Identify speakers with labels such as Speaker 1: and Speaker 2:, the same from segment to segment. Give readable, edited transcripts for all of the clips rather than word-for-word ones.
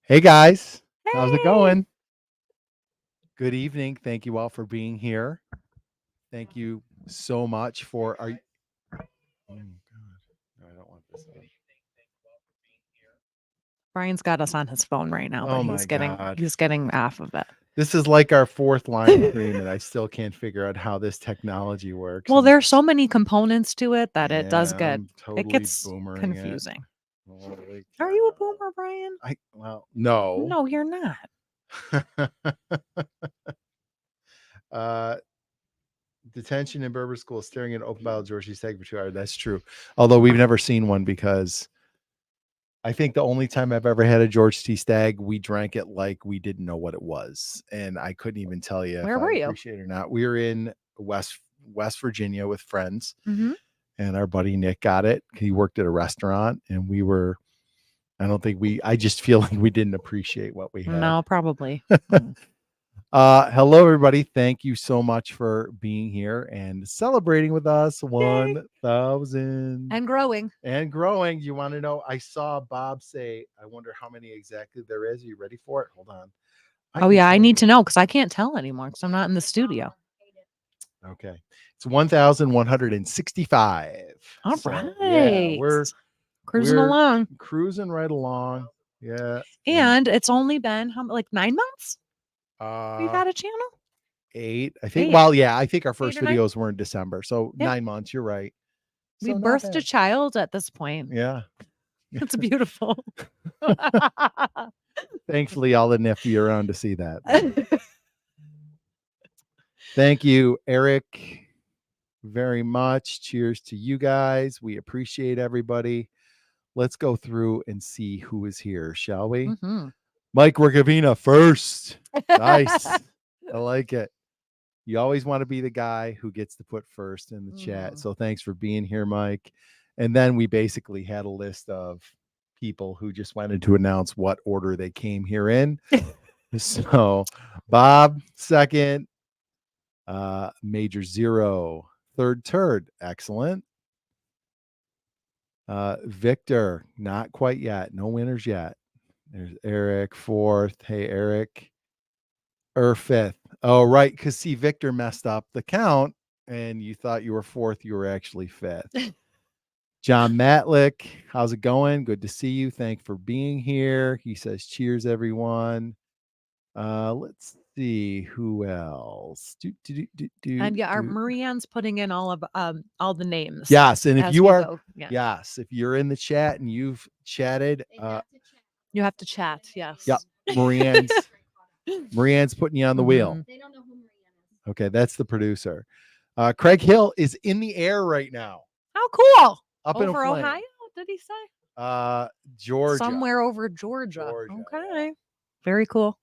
Speaker 1: Hey guys, how's it
Speaker 2: Hey.
Speaker 1: going? Good evening. Thank you all for being here. Thank you so much for our. Oh God, no, I don't want this.
Speaker 2: Brian's got us on his phone right now, but
Speaker 1: Oh
Speaker 2: he's
Speaker 1: my
Speaker 2: getting
Speaker 1: God,
Speaker 2: he's getting off of it.
Speaker 1: this is like our fourth live stream, and I still can't figure out how this technology works.
Speaker 2: Well,
Speaker 1: And
Speaker 2: there's so many components to it that it does
Speaker 1: yeah,
Speaker 2: get
Speaker 1: I'm
Speaker 2: it
Speaker 1: totally
Speaker 2: gets
Speaker 1: boomering it.
Speaker 2: confusing.
Speaker 1: Holy
Speaker 2: Are you a
Speaker 1: cow!
Speaker 2: boomer, Brian?
Speaker 1: No.
Speaker 2: No, you're not.
Speaker 1: uh, detention in Berber school, staring at open bottle George Stag for 2 hours. That's true. Although we've never seen one because I think the only time I've ever had a George T. Stag, we drank it like we didn't know what it was, and I couldn't even tell you if
Speaker 2: Where
Speaker 1: I
Speaker 2: were you?
Speaker 1: appreciate it or not. We were in West Virginia with friends,
Speaker 2: Mm-hmm.
Speaker 1: and our buddy Nick got it. He worked at a restaurant, and we were. I don't think we. I just feel like we didn't appreciate what we had.
Speaker 2: No, probably. Mm.
Speaker 1: Hello, everybody. Thank you so much for being here and celebrating with us
Speaker 2: Yay.
Speaker 1: 1,000
Speaker 2: And growing.
Speaker 1: and growing. You want to know? I saw Bob say, I wonder how many exactly there is. Are you ready for it? Hold on. I
Speaker 2: Oh
Speaker 1: can
Speaker 2: yeah, I
Speaker 1: tell
Speaker 2: need
Speaker 1: you.
Speaker 2: to know because I can't tell anymore because I'm not in the studio.
Speaker 1: Okay. It's 1,165.
Speaker 2: All
Speaker 1: So yeah,
Speaker 2: right. Cruising
Speaker 1: we're
Speaker 2: along.
Speaker 1: cruising right along. Yeah. And
Speaker 2: And it's only been like 9 months we've
Speaker 1: uh
Speaker 2: had a channel?
Speaker 1: 8. I think
Speaker 2: 8.
Speaker 1: well, yeah, I think our
Speaker 2: 8
Speaker 1: first
Speaker 2: or 9?
Speaker 1: videos were in December. So
Speaker 2: Yeah.
Speaker 1: 9 months, you're right.
Speaker 2: We
Speaker 1: So not
Speaker 2: birthed a
Speaker 1: bad.
Speaker 2: child at this point.
Speaker 1: Yeah.
Speaker 2: It's beautiful.
Speaker 1: Thankfully, all the nephew around to see that. Thank you, Eric, very much. Cheers to you guys. We appreciate everybody. Let's go through and see who is here, shall we?
Speaker 2: Mhm.
Speaker 1: Mike Ricavina first. Nice. I like it. You always want to be the guy who gets to put first in the chat. So thanks for being here, Mike. And then we basically had a list of people who just wanted to announce what order they came here in. So Bob, second, Major Zero, third turd. Excellent. Victor, not quite yet. No winners yet. There's Eric, fourth. Hey, Eric. Fifth. Oh, right. Because see, Victor messed up the count and you thought you were fourth. You were actually fifth. John Matlick, how's it going? Good to see you. Thanks for being here. He says, cheers, everyone. Let's see who else.
Speaker 2: And yeah, our Marianne's putting in all the names.
Speaker 1: Yes, and if
Speaker 2: as
Speaker 1: you
Speaker 2: we
Speaker 1: are,
Speaker 2: go. Yeah.
Speaker 1: yes, if you're in the chat and you've chatted,
Speaker 2: You have to chat. Yes.
Speaker 1: yep, Marianne's putting you on the wheel.
Speaker 2: They don't know who Marianne
Speaker 1: is. Okay, that's the producer. Craig Hill is in the air right now.
Speaker 2: How cool!
Speaker 1: Up
Speaker 2: over
Speaker 1: in a flame.
Speaker 2: Ohio, did he say?
Speaker 1: Georgia.
Speaker 2: Somewhere over Georgia.
Speaker 1: Georgia,
Speaker 2: Okay. Very cool.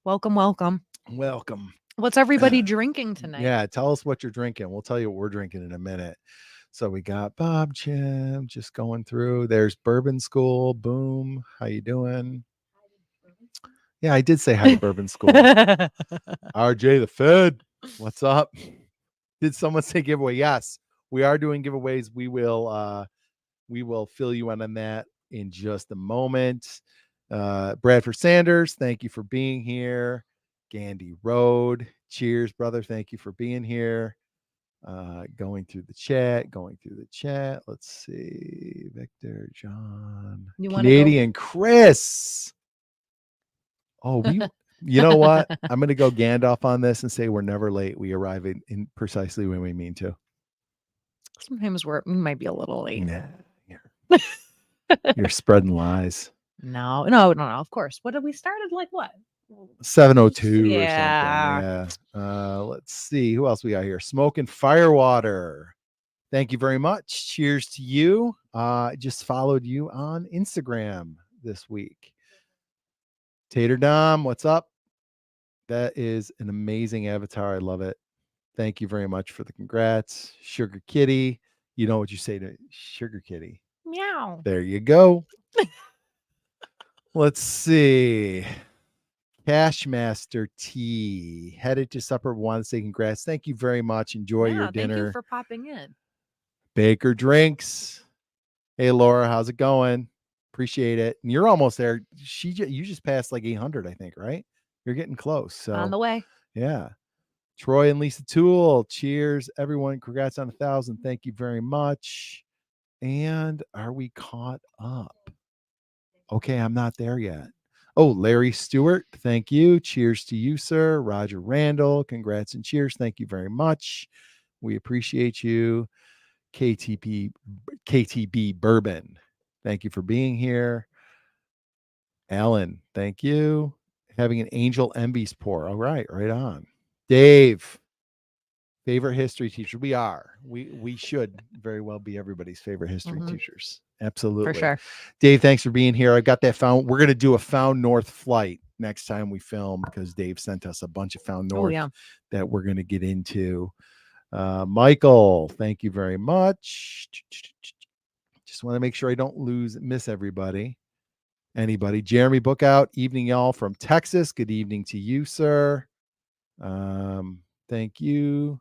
Speaker 2: Welcome.
Speaker 1: Welcome.
Speaker 2: What's everybody drinking tonight?
Speaker 1: Yeah, tell us what you're drinking. We'll tell you what we're drinking in a minute. So we got Bob Jim just going through. There's Bourbon School. Boom. How you doing? Yeah, I did say hi to Bourbon School. RJ the Fed. What's up? Did someone say giveaway? Yes, we are doing giveaways. We will fill you in on that in just a moment. Bradford Sanders, thank you for being here. Gandy Road, cheers, brother. Thank you for being here. Going through the chat. Let's see. Victor, John, Canadian Chris. Oh, you know what? I'm going to go Gandalf on this and say we're never late. We arrive in precisely when we mean to.
Speaker 2: Sometimes we might be a little late.
Speaker 1: Nah, you're spreading lies.
Speaker 2: No. Of course. What did we started? Like what?
Speaker 1: 7:02
Speaker 2: yeah.
Speaker 1: or something. Yeah. Let's see who else we got here. Smoking Firewater. Thank you very much. Cheers to you. I just followed you on Instagram this week. Tater Dom, what's up? That is an amazing avatar. I love it. Thank you very much for the congrats. Sugar Kitty. You know what you say to Sugar Kitty?
Speaker 2: Meow.
Speaker 1: There you go. Let's see. Cashmaster T. Headed to supper. Want to say congrats. Thank you very much. Enjoy your dinner.
Speaker 2: Thank you for popping in.
Speaker 1: Baker Drinks. Hey, Laura, how's it going? Appreciate it. And you're almost there. You just passed like 800, I think, right? You're getting close. So
Speaker 2: On the way.
Speaker 1: yeah. Troy and Lisa Toole. Cheers, everyone. Congrats on 1,000. Thank you very much. And are we caught up? Okay, I'm not there yet. Oh, Larry Stewart, thank you. Cheers to you, sir. Roger Randall, congrats and cheers. Thank you very much. We appreciate you. KTB Bourbon, thank you for being here. Alan, thank you. Having an Angel Embies pour. All right, right on. Dave, favorite history teacher. We are. We should very well be everybody's favorite history teachers. Absolutely.
Speaker 2: For sure.
Speaker 1: Dave, thanks for being here. I got that found. We're going to do a Found North flight next time we film because Dave sent us a bunch of Found North that we're going to get into. Michael, thank you very much. Just want to make sure I don't miss everybody. Anybody? Jeremy Bookout, evening, y'all, from Texas. Good evening to you, sir. Thank you.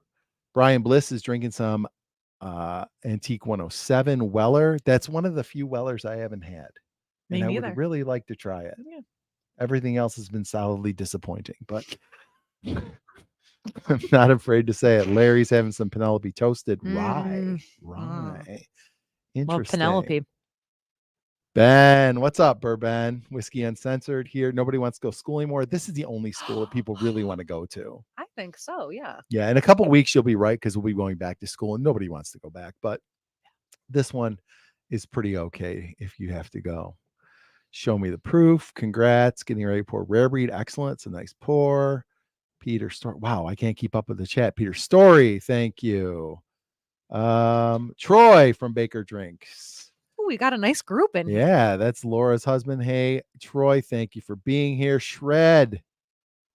Speaker 1: Brian Bliss is drinking some Antique 107 Weller. That's one of the few Wellers I haven't had.
Speaker 2: Me
Speaker 1: and
Speaker 2: neither.
Speaker 1: I would really like to try it.
Speaker 2: Yeah.
Speaker 1: Everything else has been solidly disappointing, but I'm not afraid to say it. Larry's having some Penelope toasted rye. Interesting.
Speaker 2: Well, Penelope.
Speaker 1: Ben, what's up, Bourbon? Whiskey Uncensored here. Nobody wants to go school anymore. This is the only school that people really want to go to.
Speaker 2: I think so, yeah.
Speaker 1: Yeah, in a couple of weeks, you'll be right because we'll be going back to school and nobody wants to go back. But this one is pretty okay if you have to go. Show me the proof. Congrats. Getting ready to pour rare breed. Excellent. It's a nice pour. Peter Story. Wow, I can't keep up with the chat. Peter Story. Thank you. Troy from Baker Drinks.
Speaker 2: Ooh, we got a nice group in here.
Speaker 1: Yeah, that's Laura's husband. Hey, Troy, thank you for being here. Shred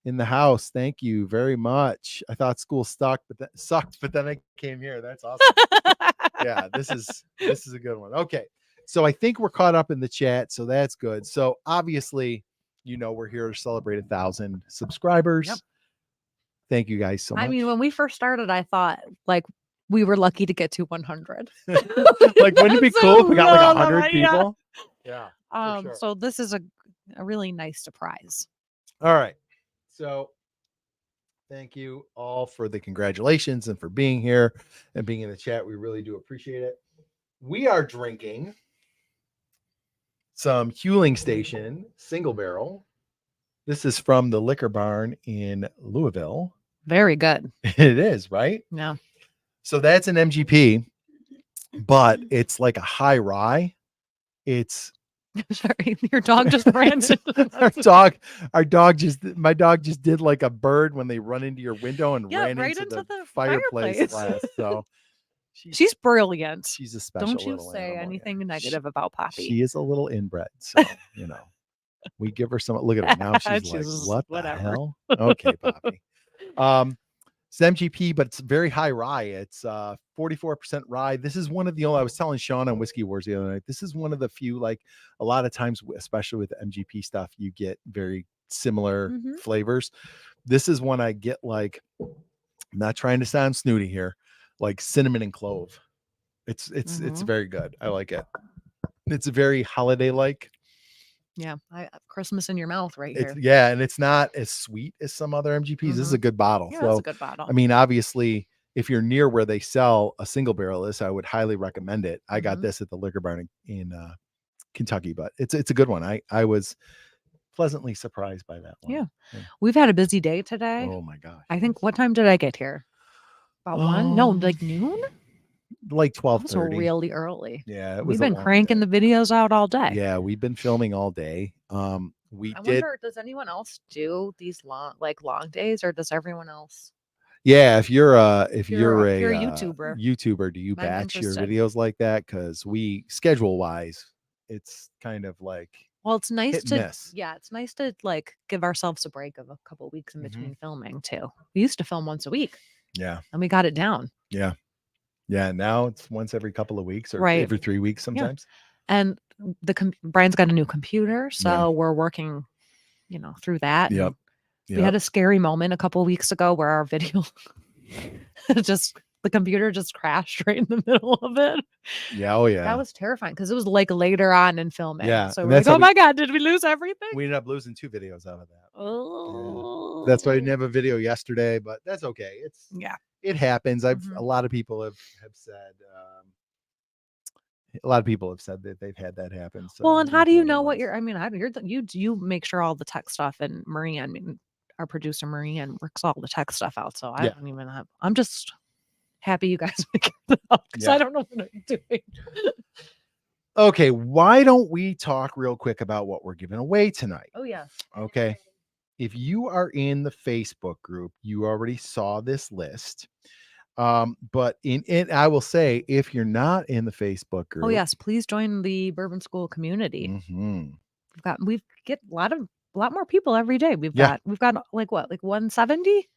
Speaker 1: in the house. Thank you very much. I thought school sucked, but then I came here. That's awesome. Yeah, this is a good one. Okay. So I think we're caught up in the chat, so that's good. So obviously, we're here to celebrate 1,000 subscribers. Yep. Thank you guys so much.
Speaker 2: I mean, when we first started, I thought like we were lucky to get to 100.
Speaker 1: Like, wouldn't it be cool if we got like 100 people? Yeah.
Speaker 2: Sure. So this is a really nice surprise.
Speaker 1: All right. So thank you all for the congratulations and for being here and being in the chat. We really do appreciate it. We are drinking some Huling Station single barrel. This is from the Liquor Barn in Louisville.
Speaker 2: Very good.
Speaker 1: It is, right?
Speaker 2: Yeah.
Speaker 1: So that's an MGP, but it's like a high rye. It's
Speaker 2: sorry, your dog just ran
Speaker 1: my dog just did like a bird when they run into your window and ran
Speaker 2: right
Speaker 1: into the fireplace last. So
Speaker 2: she's brilliant.
Speaker 1: She's a special.
Speaker 2: Don't you say anything negative about Poppy.
Speaker 1: She is a little inbred, so we give her some. Look at her now. She's like, what the hell? Okay, Poppy. It's MGP, but it's very high rye. It's 44% rye. This is one of the only, I was telling Sean on Whiskey Wars the other night, this is one of the few, like a lot of times, especially with MGP stuff, you get very similar flavors. This is one I get like, I'm not trying to sound snooty here, like cinnamon and clove. It's very good. I like it. It's very holiday-like.
Speaker 2: Yeah, Christmas in your mouth right here.
Speaker 1: Yeah, and it's not as sweet as some other MGPs. This is a good bottle.
Speaker 2: Yeah,
Speaker 1: so,
Speaker 2: it's a good bottle.
Speaker 1: I mean, obviously, if you're near where they sell a single barrel of this, I would highly recommend it. I got this at the Liquor Barn in Kentucky, but it's a good one. I was pleasantly surprised by that one.
Speaker 2: Yeah. We've had a busy day today.
Speaker 1: Oh my gosh.
Speaker 2: I think, what time did I get here? About 1? No, like noon?
Speaker 1: Like 12:30.
Speaker 2: So really early.
Speaker 1: Yeah,
Speaker 2: we've been cranking the videos out all day.
Speaker 1: Yeah, we've been filming all day. I wonder,
Speaker 2: does anyone else do these long days, or does everyone else?
Speaker 1: Yeah, if you're a
Speaker 2: YouTuber,
Speaker 1: do you batch your videos like that? Because we schedule wise, it's kind of like,
Speaker 2: well, it's nice
Speaker 1: it's
Speaker 2: nice to like give ourselves a break of a couple of weeks in between filming too. We used to film once a week.
Speaker 1: Yeah,
Speaker 2: and we got it down.
Speaker 1: Yeah. Now it's once every couple of weeks or every 3 weeks sometimes.
Speaker 2: Yeah. And Brian's got a new computer, so we're working, through that.
Speaker 1: Yep.
Speaker 2: We had a scary moment a couple of weeks ago where our video just the computer just crashed right in the middle of it.
Speaker 1: Yeah, oh yeah.
Speaker 2: That was terrifying because it was like later on in filming.
Speaker 1: Yeah,
Speaker 2: So
Speaker 1: and
Speaker 2: we're like,
Speaker 1: that's how
Speaker 2: oh my God, did we lose everything?
Speaker 1: we ended up losing 2 videos out of that.
Speaker 2: Oh,
Speaker 1: That's why I didn't have a video yesterday, but that's okay.
Speaker 2: yeah.
Speaker 1: It happens. A
Speaker 2: Mhm.
Speaker 1: lot of people have said, a lot of people have said that they've had that happen. So
Speaker 2: Well, and how
Speaker 1: that's
Speaker 2: do you
Speaker 1: one of the
Speaker 2: know what
Speaker 1: ones.
Speaker 2: you're? I mean, you make sure all the tech stuff, and Marie. I mean, our producer Marie and works all the tech stuff out. So I
Speaker 1: Yeah.
Speaker 2: don't even have. I'm just happy you guys figured it out because
Speaker 1: Yeah.
Speaker 2: I don't know what I'm doing.
Speaker 1: Okay, why don't we talk real quick about what we're giving away tonight?
Speaker 2: Oh yeah.
Speaker 1: Okay. If you are in the Facebook group, you already saw this list. But in it, I will say, if you're not in the Facebook group,
Speaker 2: Oh yes. Please join the Bourbon School community.
Speaker 1: mhm,
Speaker 2: We get a lot more people every day.
Speaker 1: yeah,
Speaker 2: We've got like what, like 170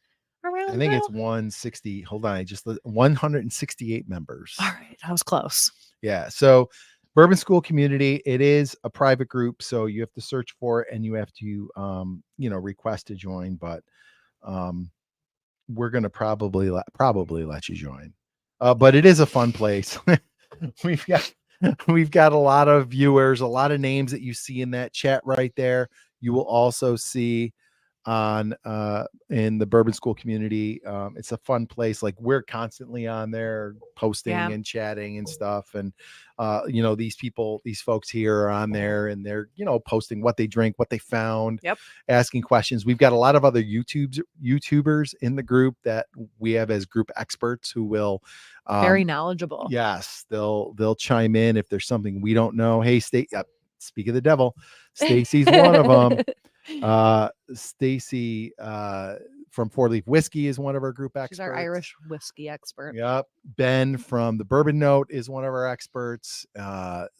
Speaker 1: I
Speaker 2: around
Speaker 1: think
Speaker 2: now.
Speaker 1: it's 160. Hold on, I just 168 members.
Speaker 2: All right, that was close.
Speaker 1: Yeah. So Bourbon School Community, it is a private group, so you have to search for it and you have to request to join, but um we're gonna probably let you join. But it is a fun place. we've got we've got a lot of viewers, a lot of names that you see in that chat right there. You will also see on in the Bourbon School Community. It's a fun place. Like we're constantly on there posting
Speaker 2: Yeah.
Speaker 1: and chatting and stuff. And these folks here are on there and they're posting what they drink, what they found,
Speaker 2: Yep.
Speaker 1: asking questions. We've got a lot of other YouTubers in the group that we have as group experts who will
Speaker 2: Very knowledgeable.
Speaker 1: yes, they'll chime in if there's something we don't know. Hey, speak of the devil, Stacy's one of them. Stacy from Four Leaf Whiskey is one of our group experts.
Speaker 2: She's our Irish whiskey expert.
Speaker 1: Yep. Ben from the Bourbon Note is one of our experts.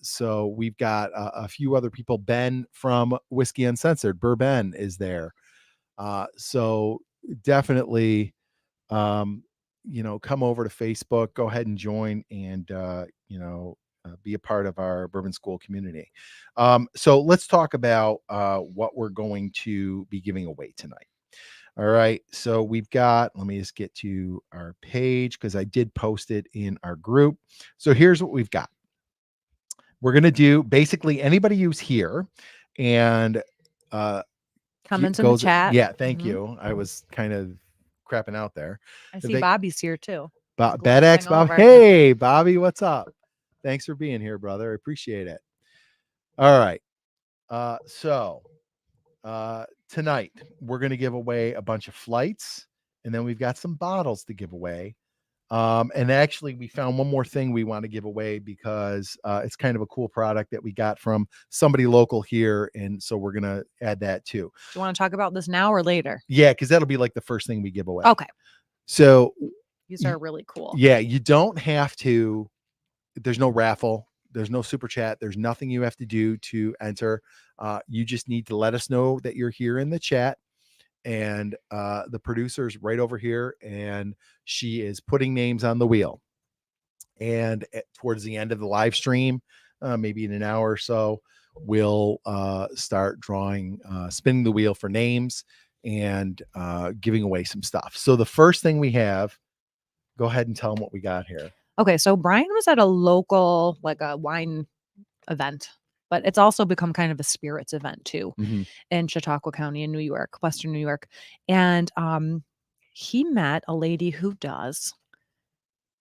Speaker 1: So we've got a few other people. Ben from Whiskey Uncensored, Bourbon is there. So definitely, come over to Facebook, go ahead and join and, be a part of our Bourbon School community. So let's talk about what we're going to be giving away tonight. All right. So we've got, let me just get to our page because I did post it in our group. So here's what we've got. We're going to do basically anybody who's here and
Speaker 2: Comments in the chat.
Speaker 1: Yeah. Thank
Speaker 2: Mhm.
Speaker 1: you. I was kind of crapping out there.
Speaker 2: I see Bobby's here too.
Speaker 1: Bad X Bob.
Speaker 2: over.
Speaker 1: Hey, Bobby, what's up? Thanks for being here, brother. I appreciate it. All right. So tonight we're going to give away a bunch of flights and then we've got some bottles to give away. And actually we found one more thing we want to give away because it's kind of a cool product that we got from somebody local here. And so we're going to add that too.
Speaker 2: Do you want to talk about this now or later?
Speaker 1: Yeah, because that'll be like the first thing we give away.
Speaker 2: Okay.
Speaker 1: So
Speaker 2: these are really cool.
Speaker 1: Yeah, you don't have to. There's no raffle. There's no super chat. There's nothing you have to do to enter. You just need to let us know that you're here in the chat. And the producer's right over here, and she is putting names on the wheel. And towards the end of the live stream, maybe in an hour or so, we'll start spinning the wheel for names and giving away some stuff. So the first thing we have, go ahead and tell them what we got here.
Speaker 2: Okay, so Brian was at a local, like a wine event, but it's also become kind of a spirits event too in Chautauqua County in New York, Western New York. And he met a lady who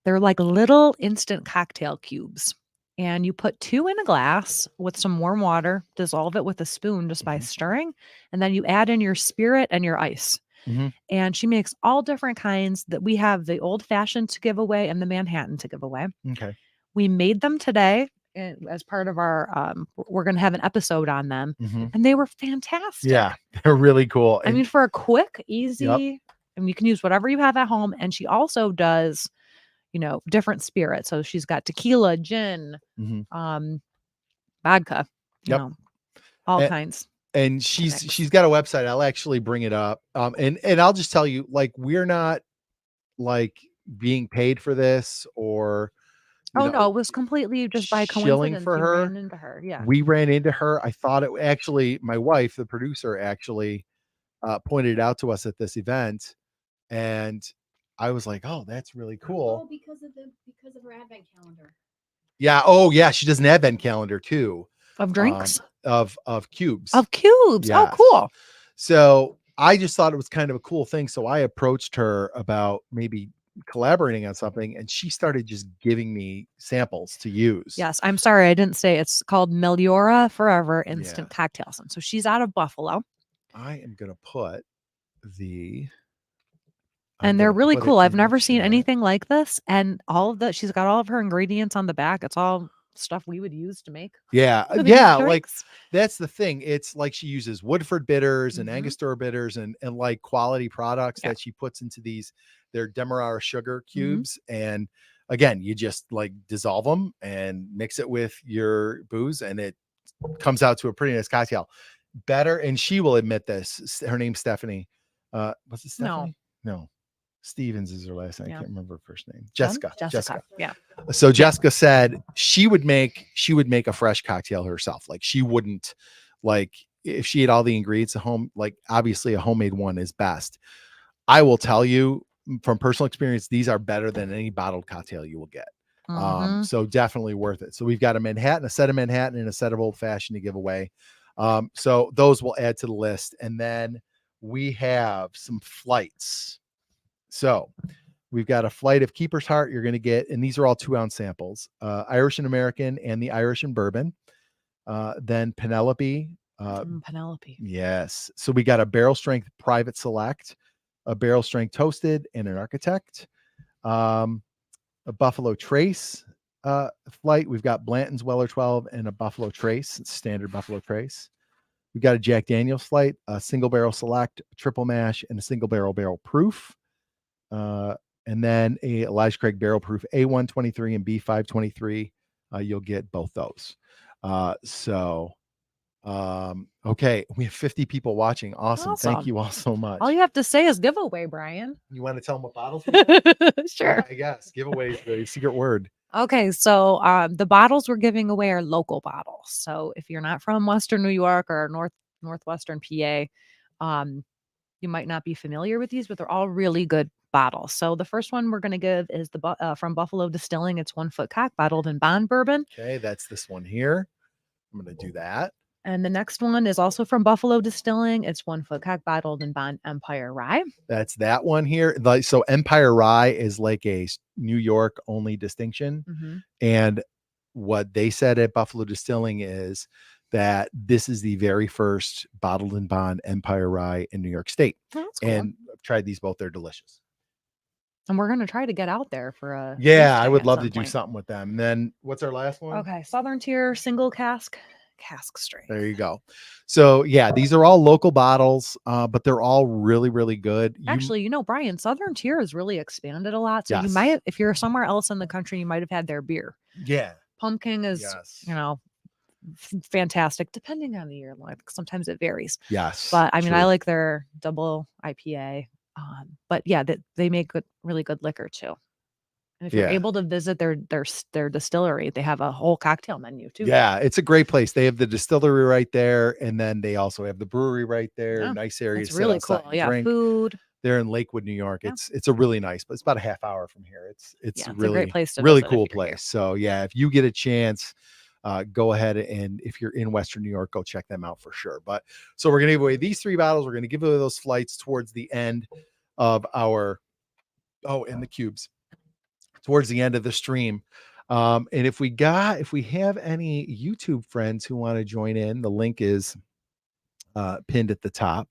Speaker 2: they're like little instant cocktail cubes. And you put 2 in a glass with some warm water, dissolve it with a spoon just by stirring, and then you add in your spirit and your ice. And she makes all different kinds that we have the old fashioned to give away and the Manhattan to give away.
Speaker 1: Okay.
Speaker 2: We made them today as part of our, we're going to have an episode on them and they were fantastic.
Speaker 1: Yeah, they're really cool.
Speaker 2: I mean, for a quick, easy, and you can use whatever you have at home. And she also does, different spirits. So she's got tequila, gin, vodka, all kinds.
Speaker 1: And she's got a website. I'll actually bring it up. And I'll just tell you, like, we're not like being paid for this or
Speaker 2: no, it was completely just by coincidence.
Speaker 1: For her.
Speaker 2: Ran into her. Yeah.
Speaker 1: We ran into her. I thought it actually, my wife, the producer, actually pointed it out to us at this event. And I was like, oh, that's really
Speaker 3: Oh,
Speaker 1: cool.
Speaker 3: because of her advent calendar.
Speaker 1: Yeah. Oh, yeah. She does an advent calendar too.
Speaker 2: Of drinks?
Speaker 1: Of cubes.
Speaker 2: Of cubes. Oh,
Speaker 1: Yes.
Speaker 2: cool.
Speaker 1: So I just thought it was kind of a cool thing. So I approached her about maybe collaborating on something, and she started just giving me samples to use.
Speaker 2: Yes, I'm sorry I didn't say it's called Meliora Forever Instant Cocktails. And so she's out of Buffalo.
Speaker 1: I am gonna put the
Speaker 2: And they're really cool. I've never seen
Speaker 1: chat.
Speaker 2: anything like this. And all of the she's got all of her ingredients on the back. It's all stuff we would use to make.
Speaker 1: Yeah,
Speaker 2: these
Speaker 1: yeah, like
Speaker 2: drinks.
Speaker 1: that's the thing. It's like she uses Woodford bitters and
Speaker 2: Mhm.
Speaker 1: Angostura bitters and like quality products
Speaker 2: Yeah.
Speaker 1: that she puts into their Demerara sugar
Speaker 2: Mhm.
Speaker 1: cubes. And again, you just like dissolve them and mix it with your booze, and it comes out to a pretty nice cocktail. Better, and she will admit this. Her name's Stephanie. Was it
Speaker 2: No.
Speaker 1: Stephanie? No. Stevens is her last name. I
Speaker 2: Yeah.
Speaker 1: can't remember her first name.
Speaker 2: Jen?
Speaker 1: Jessica.
Speaker 2: Jessica. Yeah.
Speaker 1: So Jessica said she would make a fresh cocktail herself. Like she wouldn't, like if she had all the ingredients at home, like obviously a homemade one is best. I will tell you from personal experience, these are better than any bottled cocktail you will get.
Speaker 2: Mhm.
Speaker 1: So definitely worth it. So we've got a set of Manhattan and a set of Old Fashioned to give away. So those will add to the list. And then we have some flights. So we've got a flight of Keeper's Heart. You're going to get, and these are all 2-ounce samples, Irish and American and the Irish and bourbon. Then Penelope.
Speaker 2: Penelope.
Speaker 1: Yes. So we got a barrel strength private select, a barrel strength toasted, and an architect. A Buffalo Trace flight. We've got Blanton's Weller 12 and a Buffalo Trace, standard Buffalo Trace. We've got a Jack Daniel's flight, a single barrel select, a triple mash, and a single barrel proof. And then a Elijah Craig barrel proof A123 and B523. You'll get both those. Okay, we have 50 people watching. Awesome. Thank
Speaker 2: Awesome.
Speaker 1: you all so much.
Speaker 2: All you have to say is giveaway, Brian.
Speaker 1: You want to tell them what bottles we got?
Speaker 2: Sure.
Speaker 1: I guess giveaway is the secret word.
Speaker 2: Okay, so the bottles we're giving away are local bottles. So if you're not from Western New York or Northwestern PA, you might not be familiar with these, but they're all really good bottles. So the first one we're going to give is from Buffalo Distilling. It's 1 foot cock bottled in bond bourbon.
Speaker 1: Okay, that's this one here. I'm going to do that.
Speaker 2: And the next one is also from Buffalo Distilling. It's 1 foot cock bottled in bond Empire Rye.
Speaker 1: That's that one here. Like, so Empire Rye is like a New York only distinction.
Speaker 2: Mm-hmm.
Speaker 1: And what they said at Buffalo Distilling is that this is the very first bottled in bond Empire Rye in New York State.
Speaker 2: Oh, that's cool.
Speaker 1: And I've tried these both. They're delicious.
Speaker 2: And we're going to try to get out there for a
Speaker 1: I would
Speaker 2: tasting at
Speaker 1: love
Speaker 2: some
Speaker 1: to do
Speaker 2: point.
Speaker 1: something with them. And then what's our last one?
Speaker 2: Okay, Southern Tier single cask strength.
Speaker 1: There you go. So yeah, these are all local bottles, but they're all really, really good.
Speaker 2: Actually, Brian, Southern Tier has really expanded a lot. So you
Speaker 1: Yes.
Speaker 2: might, if you're somewhere else in the country, you might have had their beer.
Speaker 1: Yeah.
Speaker 2: Pumpkin is,
Speaker 1: Yes.
Speaker 2: fantastic depending on the year. Like sometimes it varies.
Speaker 1: Yes.
Speaker 2: But I mean, I
Speaker 1: true.
Speaker 2: like their double IPA. But yeah, they make really good liquor too. And if you're
Speaker 1: Yeah.
Speaker 2: able to visit their distillery, they have a whole cocktail menu too.
Speaker 1: Yeah, it's a great place. They have the distillery right there, and then they also have the brewery right there.
Speaker 2: Yeah,
Speaker 1: Nice area.
Speaker 2: It's
Speaker 1: to sit
Speaker 2: really
Speaker 1: outside
Speaker 2: cool.
Speaker 1: and
Speaker 2: Yeah,
Speaker 1: drink.
Speaker 2: food.
Speaker 1: They're in Lakewood, New York.
Speaker 2: Yeah.
Speaker 1: It's a really nice, but it's about a half hour from here. It's
Speaker 2: Yeah, it's
Speaker 1: really
Speaker 2: a great place to
Speaker 1: really
Speaker 2: visit if
Speaker 1: cool
Speaker 2: you're here.
Speaker 1: place. So yeah, if you get a chance, go ahead, and if you're in Western New York, go check them out for sure. But so we're gonna give away these 3 bottles. We're gonna give away those flights towards the end of our and the cubes towards the end of the stream. And if we have any YouTube friends who want to join in, the link is pinned at the top.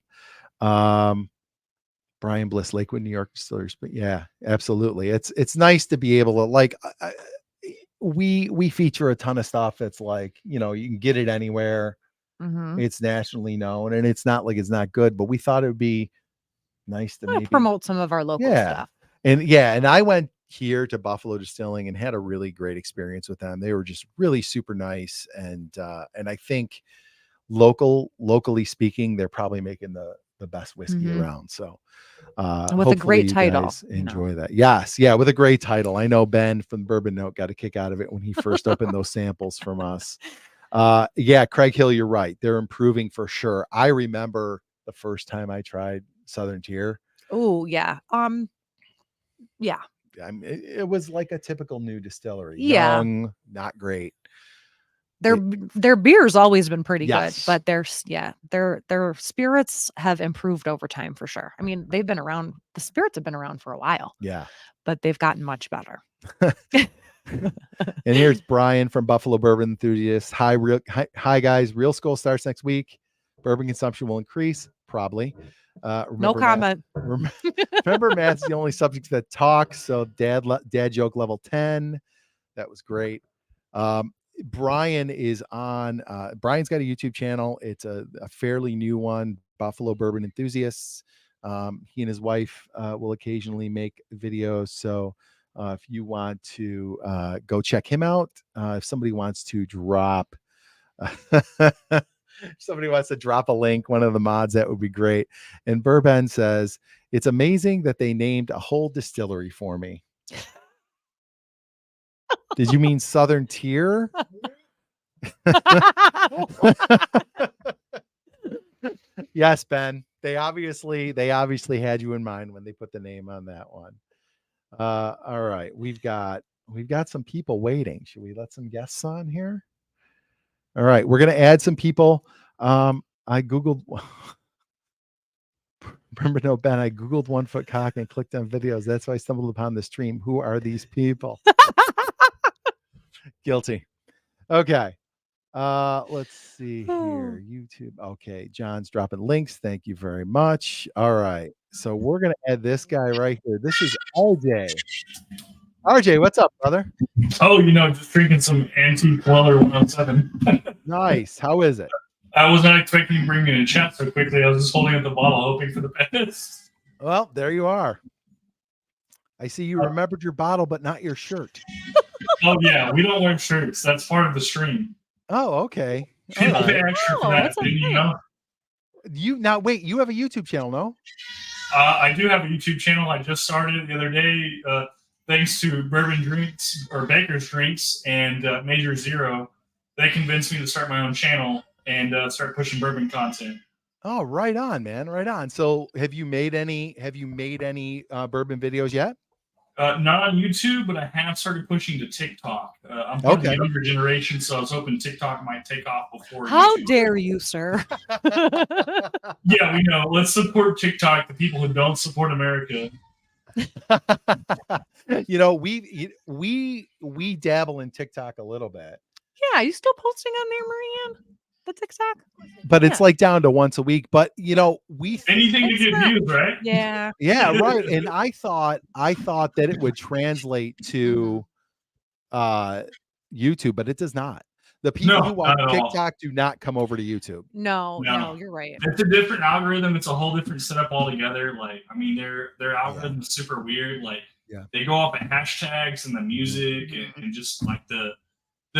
Speaker 1: Brian Bliss, Lakewood, New York Distillers. But yeah, absolutely. It's nice to be able to, like, we feature a ton of stuff that's like, you can get it anywhere.
Speaker 2: Mm-hmm.
Speaker 1: It's nationally known, and it's not like it's not good, but we thought it would be nice to maybe
Speaker 2: promote some of our local stuff.
Speaker 1: And I went here to Buffalo Distilling and had a really great experience with them. They were just really super nice. And I think locally speaking, they're probably making the best whiskey around. So
Speaker 2: with a great title,
Speaker 1: enjoy that. Yes. Yeah. With a great title. I know Ben from Bourbon Note got a kick out of it when he first opened those samples from us. Craig Hill, you're right. They're improving for sure. I remember the first time I tried Southern Tier.
Speaker 2: Oh yeah. Yeah.
Speaker 1: I mean, it was like a typical new distillery.
Speaker 2: Yeah.
Speaker 1: Young, not great.
Speaker 2: Their beer's always been pretty
Speaker 1: Yes.
Speaker 2: good, but their spirits have improved over time for sure. I mean, they've been around. The spirits have been around for a while,
Speaker 1: Yeah.
Speaker 2: but they've gotten much better.
Speaker 1: And here's Brian from Buffalo Bourbon Enthusiasts. Hi guys. Real Skull starts next week. Bourbon consumption will increase, probably.
Speaker 2: No
Speaker 1: Remember,
Speaker 2: comment.
Speaker 1: remember, Matt's the only subject that talks. So dad joke level 10. That was great. Brian is on. Brian's got a YouTube channel. It's a fairly new one. Buffalo Bourbon Enthusiasts. He and his wife will occasionally make videos. So if you want to go check him out, if somebody wants to drop. If somebody wants to drop a link, one of the mods, that would be great. And Bourbon says, it's amazing that they named a whole distillery for me. Did you mean Southern Tier? Yes, Ben. They obviously had you in mind when they put the name on that one. All right. We've got some people waiting. Should we let some guests on here? All right, we're gonna add some people. I googled. Remember, no, Ben, I googled 1 foot cock and clicked on videos. That's why I stumbled upon the stream. Who are these people? Guilty. Okay. Let's see here. YouTube. Okay, John's dropping links. Thank you very much. All right, so we're gonna add this guy right here. This is RJ. RJ, what's up, brother?
Speaker 4: Oh, just drinking some antique Weller 107.
Speaker 1: Nice. How is it?
Speaker 4: I was not expecting you to bring me in chat so quickly. I was just holding up the bottle, hoping for the best.
Speaker 1: Well, there you are. I see you remembered your bottle, but not your shirt.
Speaker 4: Oh, yeah. We don't wear shirts. That's part of the stream.
Speaker 1: Oh, okay.
Speaker 4: People
Speaker 1: All
Speaker 4: pay
Speaker 1: right.
Speaker 4: extra for
Speaker 2: Oh,
Speaker 4: that.
Speaker 2: that's
Speaker 4: Didn't you
Speaker 2: okay.
Speaker 4: know?
Speaker 1: Wait, you have a YouTube channel, no?
Speaker 4: I do have a YouTube channel. I just started it the other day. Thanks to Bourbon Drinks or Baker's Drinks and Major Zero, they convinced me to start my own channel and start pushing bourbon content.
Speaker 1: Oh, right on, man. Right on. So have you made any bourbon videos yet?
Speaker 4: Not on YouTube, but I have started pushing to TikTok. I'm part of the younger generation, so I was hoping TikTok might take off before
Speaker 2: How
Speaker 4: YouTube.
Speaker 2: dare you, sir?
Speaker 4: Yeah, we know. Let's support TikTok, the people who don't support America.
Speaker 1: We dabble in TikTok a little bit.
Speaker 2: Yeah, you still posting on there, Marianne? The TikTok?
Speaker 1: But it's like down to once a week. But
Speaker 4: Anything to
Speaker 2: It's
Speaker 4: get
Speaker 2: not-
Speaker 4: views, right?
Speaker 2: Yeah.
Speaker 1: yeah, right. And I thought that it would translate to YouTube, but it does not. The people
Speaker 4: No,
Speaker 1: who watch
Speaker 4: not at all.
Speaker 1: TikTok do not come over to YouTube.
Speaker 2: No,
Speaker 4: No.
Speaker 2: you're right.
Speaker 4: It's a different algorithm. It's a whole different setup altogether. Like, I mean, their algorithm is super weird. Like, they go off at hashtags and the music and just like the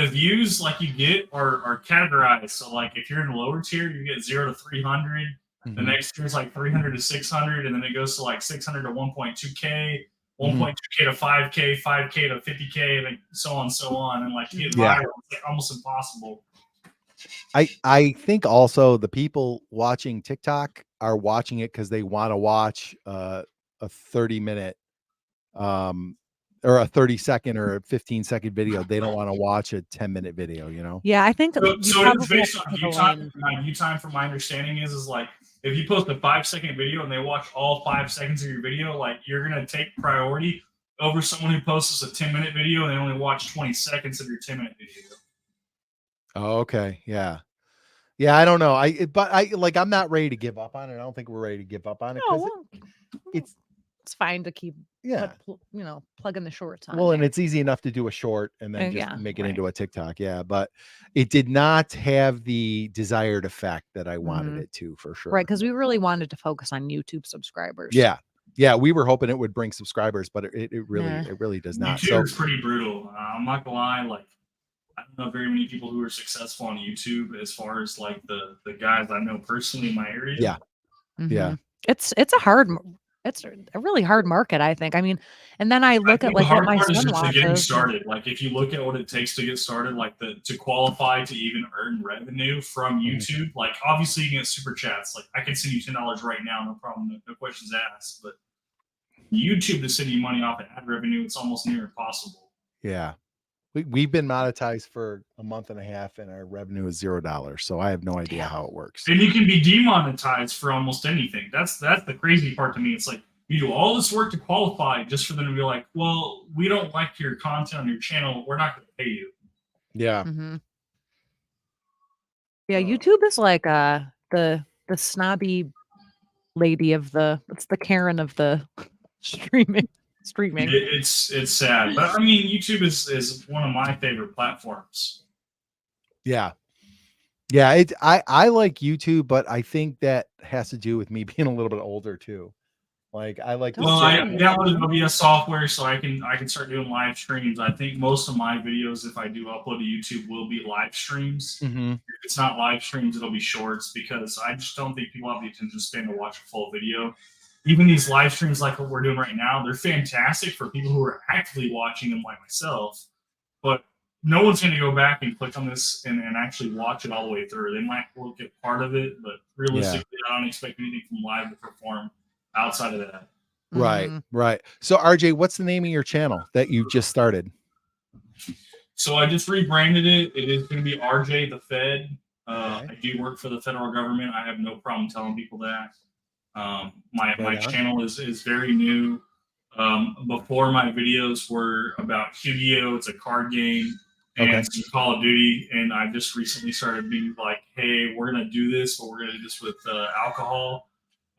Speaker 4: views like you get are categorized. So like if you're in the lower tier, you get 0 to 300. The next tier is like 300 to 600, and then it goes to like 600 to 1.2K, 1.2K to 5K, 5K to 50K, and then so on and so on. And like to get viral, it's like almost impossible.
Speaker 1: I think also the people watching TikTok are watching it because they want to watch a 30-minute or a 30-second or a 15-second video. They don't want to watch a 10-minute video,
Speaker 2: Yeah, I think
Speaker 4: So
Speaker 2: you
Speaker 4: it's
Speaker 2: probably
Speaker 4: based
Speaker 2: have
Speaker 4: on
Speaker 2: to
Speaker 4: view
Speaker 2: go
Speaker 4: time.
Speaker 2: in.
Speaker 4: My view time, from my understanding, is like if you post a 5-second video and they watch all 5 seconds of your video, like you're gonna take priority over someone who posts a 10-minute video and they only watch 20 seconds of your 10-minute video.
Speaker 1: Oh, okay. Yeah. I don't know. I'm not ready to give up on it. I don't think we're ready to give up on it.
Speaker 2: No, well,
Speaker 1: it's
Speaker 2: fine to keep plugging the shorts on.
Speaker 1: and it's easy enough to do a short and then just make it
Speaker 2: right.
Speaker 1: into a TikTok. Yeah, but it did not have the desired effect that I wanted it to, for sure.
Speaker 2: Right, because we really wanted to focus on YouTube subscribers.
Speaker 1: Yeah, we were hoping it would bring subscribers, but it really does not.
Speaker 4: YouTube is pretty brutal. I'm not gonna lie. Like, I don't know very many people who are successful on YouTube as far as like the guys I know personally in my area.
Speaker 1: Yeah. Yeah.
Speaker 2: It's a really hard market, I think. I mean, and then I look at like
Speaker 4: the
Speaker 2: what
Speaker 4: hard
Speaker 2: my
Speaker 4: part is
Speaker 2: son
Speaker 4: just getting
Speaker 2: watches.
Speaker 4: started. Like if you look at what it takes to get started, like to qualify to even earn revenue from YouTube, like obviously you can get super chats. Like I can send you $10 right now, no problem, no questions asked. But YouTube to send you money off of ad revenue, it's almost near impossible.
Speaker 1: Yeah. We've been monetized for a month and a half and our revenue is $0. So I have no idea how it works.
Speaker 4: And you can be demonetized for almost anything. That's the crazy part to me. It's like you do all this work to qualify just for them to be like, well, we don't like your content on your channel. We're not going to pay you.
Speaker 1: Yeah.
Speaker 2: Mm-hmm. Yeah, YouTube is like the snobby lady of it's the Karen of the streaming.
Speaker 4: It's sad, but I mean, YouTube is one of my favorite platforms.
Speaker 1: Yeah. Yeah. I like YouTube, but I think that has to do with me being a little bit older too. Like I like.
Speaker 4: Well, I downloaded OBS software so I can start doing live streams. I think most of my videos, if I do upload to YouTube, will be live streams.
Speaker 1: Mm-hmm.
Speaker 4: If it's not live streams, it'll be shorts because I just don't think people have the attention span to watch a full video. Even these live streams like what we're doing right now, they're fantastic for people who are actively watching them like myself. But no one's going to go back and click on this and actually watch it all the way through. They might look at part of it, but realistically, I don't expect anything from live to perform outside of that.
Speaker 1: Right, right. So RJ, what's the name of your channel that you just started?
Speaker 4: So I just rebranded it. It is going to be RJ the Fed.
Speaker 1: Okay.
Speaker 4: I do work for the federal government. I have no problem telling people that. My channel is very new. Before my videos were about Yu-Gi-Oh! It's a card game and some Call of Duty. And I just recently started being like, hey, we're going to do this, but we're going to do this with alcohol.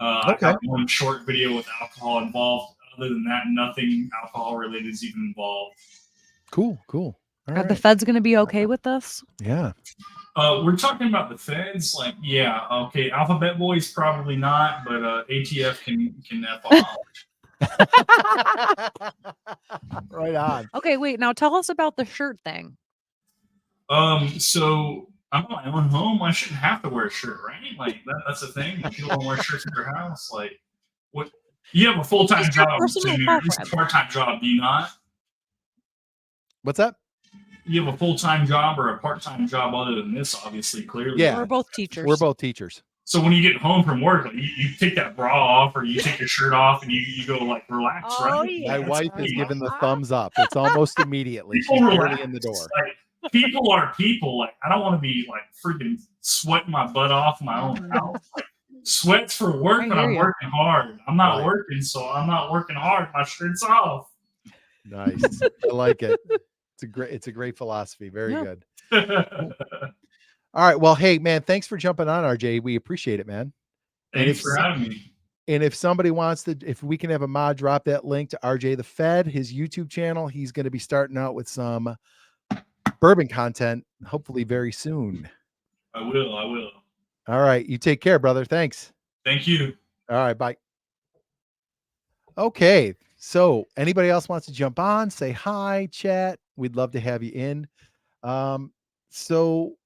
Speaker 4: I got one short video with alcohol involved. Other than that, nothing alcohol related is even involved.
Speaker 1: Cool.
Speaker 2: Are the feds going to be okay with this?
Speaker 1: Yeah.
Speaker 4: We're talking about the feds. Like, yeah, okay. Alphabet Boys probably not, but ATF can F off.
Speaker 1: Right on.
Speaker 2: Okay, wait. Now tell us about the shirt thing.
Speaker 4: So I'm in my own home. I shouldn't have to wear a shirt, right? Like that's the thing. People don't wear shirts at their house. Like, what? You have a full-time job, it's a part-time job, do you not?
Speaker 1: What's up?
Speaker 4: You have a full-time job or a part-time job other than this, obviously, clearly.
Speaker 1: Yeah.
Speaker 2: We're both teachers.
Speaker 1: We're both teachers.
Speaker 4: So when you get home from work, like, you take that bra off or you take your shirt off and you go like relax, right?
Speaker 2: Yeah.
Speaker 1: My wife is giving the thumbs up. It's almost immediately. She's already in the door.
Speaker 4: Like, people are people. Like, I don't want to be like freaking sweating my butt off in my own house. Like, sweats for work, but I'm working hard. I'm not working, so I'm not working hard. My shirt's off.
Speaker 1: Nice. I like it. It's a great philosophy. Very good. All right. Well, hey man, thanks for jumping on, RJ. We appreciate it, man.
Speaker 4: Thanks for having me.
Speaker 1: And if somebody wants to, if we can have a mod drop that link to RJ the Fed, his YouTube channel, he's going to be starting out with some bourbon content, hopefully very soon.
Speaker 4: I will.
Speaker 1: All right. You take care, brother. Thanks.
Speaker 4: Thank you.
Speaker 1: All right. Bye. Okay. So anybody else wants to jump on, say hi, chat. We'd love to have you in. So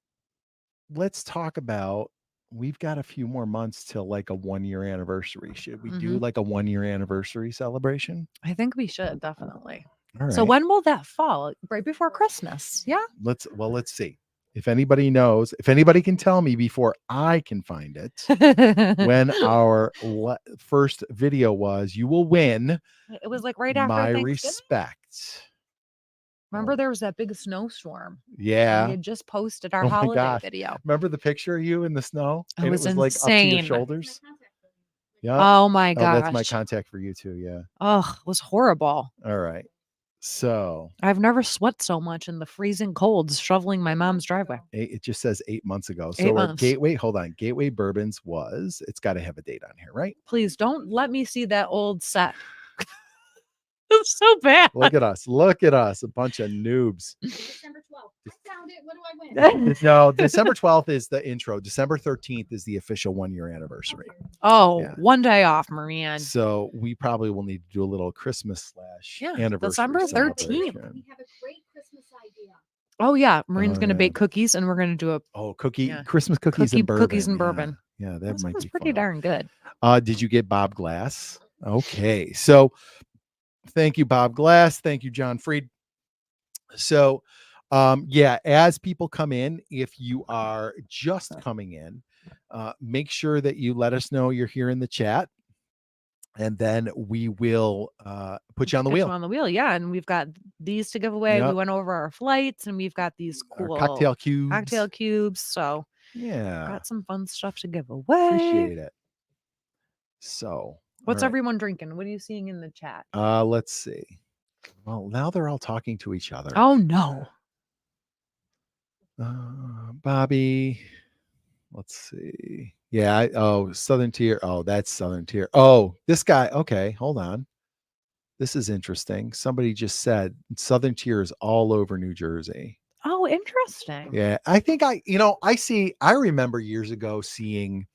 Speaker 1: let's talk about, we've got a few more months till like a 1-year anniversary. Should we do like a 1-year anniversary celebration?
Speaker 2: I think we should, definitely.
Speaker 1: All right.
Speaker 2: So when will that fall? Right before Christmas. Yeah.
Speaker 1: Let's see. If anybody knows, if anybody can tell me before I can find it, when our first video was, you will win.
Speaker 2: It was like right after
Speaker 1: my
Speaker 2: Thanksgiving.
Speaker 1: respect.
Speaker 2: Remember there was that big snowstorm.
Speaker 1: Yeah.
Speaker 2: We had just posted our
Speaker 1: Oh my
Speaker 2: holiday
Speaker 1: gosh.
Speaker 2: video.
Speaker 1: Remember the picture of you in the snow?
Speaker 2: It
Speaker 1: And
Speaker 2: was
Speaker 1: like up to
Speaker 2: insane.
Speaker 1: your shoulders. Yeah.
Speaker 2: Oh my gosh.
Speaker 1: That's my contact for you too. Yeah.
Speaker 2: Oh, it was horrible.
Speaker 1: All right. So
Speaker 2: I've never sweat so much in the freezing colds shoveling my mom's driveway.
Speaker 1: it just says 8 months ago.
Speaker 2: 8
Speaker 1: So
Speaker 2: months.
Speaker 1: Gateway, hold on. Gateway Bourbons was, it's got to have a date on here, right?
Speaker 2: Please don't let me see that old set. It's so bad.
Speaker 1: Look at us. Look at us. A bunch of noobs.
Speaker 3: December 12th. I found it. What do I win?
Speaker 1: No, December 12th is the intro. December 13th is the official 1-year anniversary.
Speaker 2: Oh,
Speaker 1: Yeah.
Speaker 2: one day off, Marianne.
Speaker 1: So we probably will need to do a little Christmas / anniversary.
Speaker 2: December 13th.
Speaker 1: celebration.
Speaker 3: We have a great Christmas idea.
Speaker 2: Oh yeah, Marine's
Speaker 1: Oh,
Speaker 2: gonna
Speaker 1: yeah.
Speaker 2: bake cookies, and we're gonna do a
Speaker 1: Oh,
Speaker 2: Yeah.
Speaker 1: Christmas cookies and bourbon.
Speaker 2: cookies and bourbon.
Speaker 1: Yeah, that
Speaker 2: that
Speaker 1: might
Speaker 2: sounds
Speaker 1: be
Speaker 2: pretty
Speaker 1: fun.
Speaker 2: darn good.
Speaker 1: Did you get Bob Glass? Okay. So thank you, Bob Glass. Thank you, John Freed. So yeah, as people come in, if you are just coming in, make sure that you let us know you're here in the chat. and then we will put you on the
Speaker 2: Get you
Speaker 1: wheel.
Speaker 2: on the wheel, yeah. And we've got these to give away. We
Speaker 1: Yep.
Speaker 2: went over our flights, and we've got these
Speaker 1: Our
Speaker 2: cool
Speaker 1: cocktail cubes.
Speaker 2: cocktail cubes. So
Speaker 1: Yeah,
Speaker 2: got some fun stuff to give away.
Speaker 1: appreciate it. So,
Speaker 2: What's
Speaker 1: all right.
Speaker 2: everyone drinking? What are you seeing in the chat?
Speaker 1: Let's see. Well, now they're all talking to each other.
Speaker 2: Oh no.
Speaker 1: Bobby. Let's see. Yeah. Southern Tier. Oh, that's Southern Tier. Oh, this guy. Okay, hold on. This is interesting. Somebody just said Southern Tier is all over New Jersey.
Speaker 2: Oh, interesting.
Speaker 1: Yeah. I think I remember years ago seeing,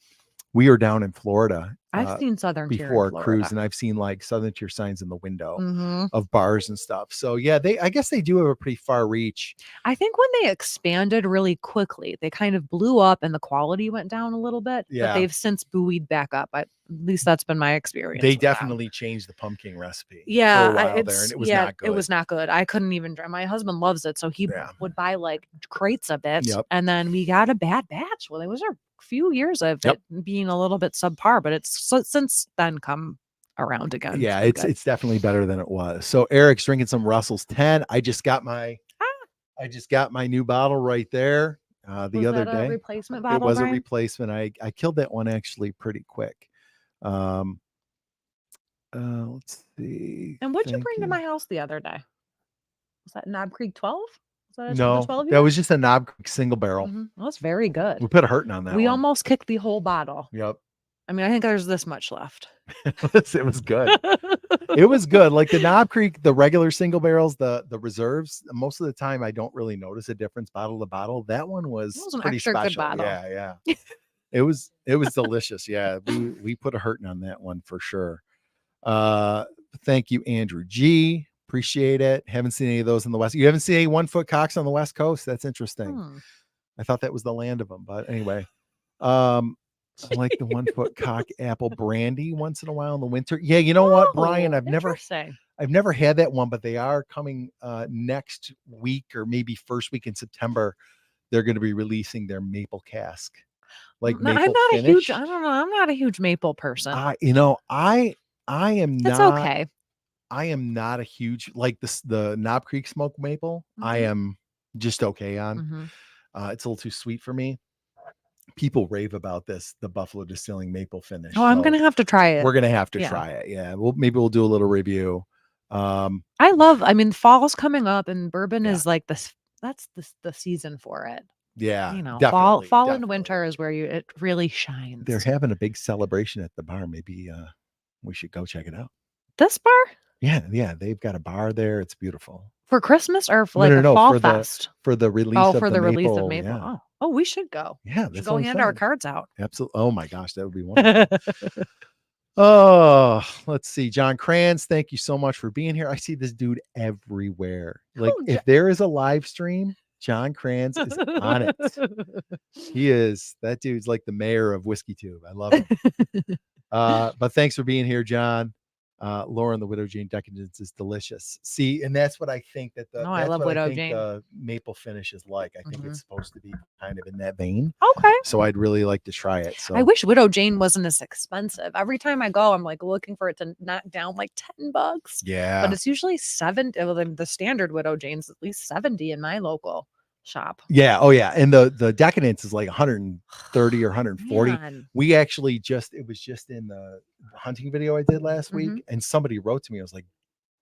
Speaker 1: we were down in Florida.
Speaker 2: I've seen Southern Tier in
Speaker 1: before
Speaker 2: Florida.
Speaker 1: cruise, and I've seen like Southern Tier signs in the window
Speaker 2: Mhm.
Speaker 1: of bars and stuff. So yeah, I guess they do have a pretty far reach.
Speaker 2: I think when they expanded really quickly, they kind of blew up and the quality went down a little bit.
Speaker 1: Yeah.
Speaker 2: But they've since buoyed back up. At least that's been my experience.
Speaker 1: They
Speaker 2: with them.
Speaker 1: definitely changed the pumpkin recipe
Speaker 2: Yeah,
Speaker 1: for a while there, and it was not good.
Speaker 2: It was not good. I couldn't even drink. My husband loves it, so he
Speaker 1: Yeah.
Speaker 2: would buy like crates of it.
Speaker 1: Yep.
Speaker 2: And then we got a bad batch. Well, it was a few years of
Speaker 1: Yep.
Speaker 2: it being a little bit subpar, but it's since then come around again.
Speaker 1: Yeah,
Speaker 2: It's been good.
Speaker 1: it's definitely better than it was. So Eric's drinking some Russell's 10. I just got my new bottle right there the
Speaker 2: Was
Speaker 1: other
Speaker 2: that a
Speaker 1: day.
Speaker 2: replacement
Speaker 1: It
Speaker 2: bottle.
Speaker 1: was a
Speaker 2: Brian?
Speaker 1: replacement. I killed that one actually pretty quick. Let's see.
Speaker 2: And what'd you
Speaker 1: Thank
Speaker 2: bring to my house the other day? Was that Knob Creek 12? Was that a
Speaker 1: No,
Speaker 2: 12 you
Speaker 1: that
Speaker 2: got?
Speaker 1: was just a Knob Creek single barrel.
Speaker 2: Mhm. Well, that's very good.
Speaker 1: We put a hurting on that
Speaker 2: We
Speaker 1: one.
Speaker 2: almost kicked the whole bottle.
Speaker 1: Yep.
Speaker 2: I mean, I think there's this much left.
Speaker 1: It was good. It was good. Like the Knob Creek, the regular single barrels, the reserves, most of the time I don't really notice a difference bottle to bottle. That one was,
Speaker 2: It was an
Speaker 1: pretty
Speaker 2: extra good
Speaker 1: special.
Speaker 2: bottle.
Speaker 1: Yeah. It was delicious. Yeah. We put a hurting on that one for sure. Thank you, Andrew G. Appreciate it. Haven't seen any of those in the West. You haven't seen any 1 foot cocks on the West Coast? That's interesting.
Speaker 2: Hmm.
Speaker 1: I thought that was the land of them, but anyway. I like the 1 foot cock apple brandy once in a while in the winter. Yeah, you know what, Brian?
Speaker 2: Oh,
Speaker 1: I've never had that one, but they are coming next week or maybe first week in September. They're going to be releasing their maple cask, like
Speaker 2: No,
Speaker 1: maple
Speaker 2: I'm not
Speaker 1: finish.
Speaker 2: a huge. I don't know. I'm not a huge maple person.
Speaker 1: I am
Speaker 2: It's
Speaker 1: not.
Speaker 2: okay.
Speaker 1: I am not a huge like the Knob Creek smoked maple. I
Speaker 2: Mhm.
Speaker 1: am just okay on.
Speaker 2: Mhm.
Speaker 1: It's a little too sweet for me. People rave about this, the Buffalo Distilling maple finish.
Speaker 2: Oh, I'm
Speaker 1: so
Speaker 2: gonna have to try it.
Speaker 1: we're gonna have to
Speaker 2: Yeah.
Speaker 1: try it. Yeah, we'll do a little review.
Speaker 2: I mean, fall's coming up, and bourbon is like this. That's the season for it.
Speaker 1: Yeah,
Speaker 2: You know,
Speaker 1: definitely,
Speaker 2: fall and
Speaker 1: definitely.
Speaker 2: winter is where it really shines.
Speaker 1: They're having a big celebration at the bar. Maybe we should go check it out.
Speaker 2: This bar
Speaker 1: Yeah, they've got a bar there. It's beautiful.
Speaker 2: for Christmas or for like a
Speaker 1: No,
Speaker 2: fall
Speaker 1: for
Speaker 2: fest.
Speaker 1: the release.
Speaker 2: Oh,
Speaker 1: of
Speaker 2: for the release of
Speaker 1: maple.
Speaker 2: maple.
Speaker 1: Yeah,
Speaker 2: Oh, we should go.
Speaker 1: yeah.
Speaker 2: We should
Speaker 1: That's
Speaker 2: go
Speaker 1: what I'm
Speaker 2: hand our
Speaker 1: saying.
Speaker 2: cards out.
Speaker 1: Absolutely. Oh my gosh, that would be wonderful. Oh, let's see. John Kranz, thank you so much for being here. I see this dude everywhere. Like,
Speaker 2: Oh,
Speaker 1: if there is a live stream, John Kranz is on it. He is. That dude's like the mayor of Whiskey Tube. I love him. But thanks for being here, John. Lauren, the Widow Jane Decadence is delicious. See, and that's what I think that
Speaker 2: No, I
Speaker 1: that's
Speaker 2: love
Speaker 1: what
Speaker 2: Widow
Speaker 1: I think
Speaker 2: Jane.
Speaker 1: the maple finish is like. I think
Speaker 2: Mhm.
Speaker 1: it's supposed to be kind of in that vein.
Speaker 2: Okay.
Speaker 1: So I'd really like to try it. So
Speaker 2: I wish Widow Jane wasn't as expensive. Every time I go, I'm like looking for it to knock down like $10.
Speaker 1: yeah.
Speaker 2: But it's usually $7. Well, the standard Widow Jane's at least $70 in my local shop.
Speaker 1: Yeah. Oh, yeah. And the Decadence is like 130 or 140.
Speaker 2: Man.
Speaker 1: We actually it was just in the hunting video I did last
Speaker 2: Mm-hmm.
Speaker 1: week, and somebody wrote to me. I was like,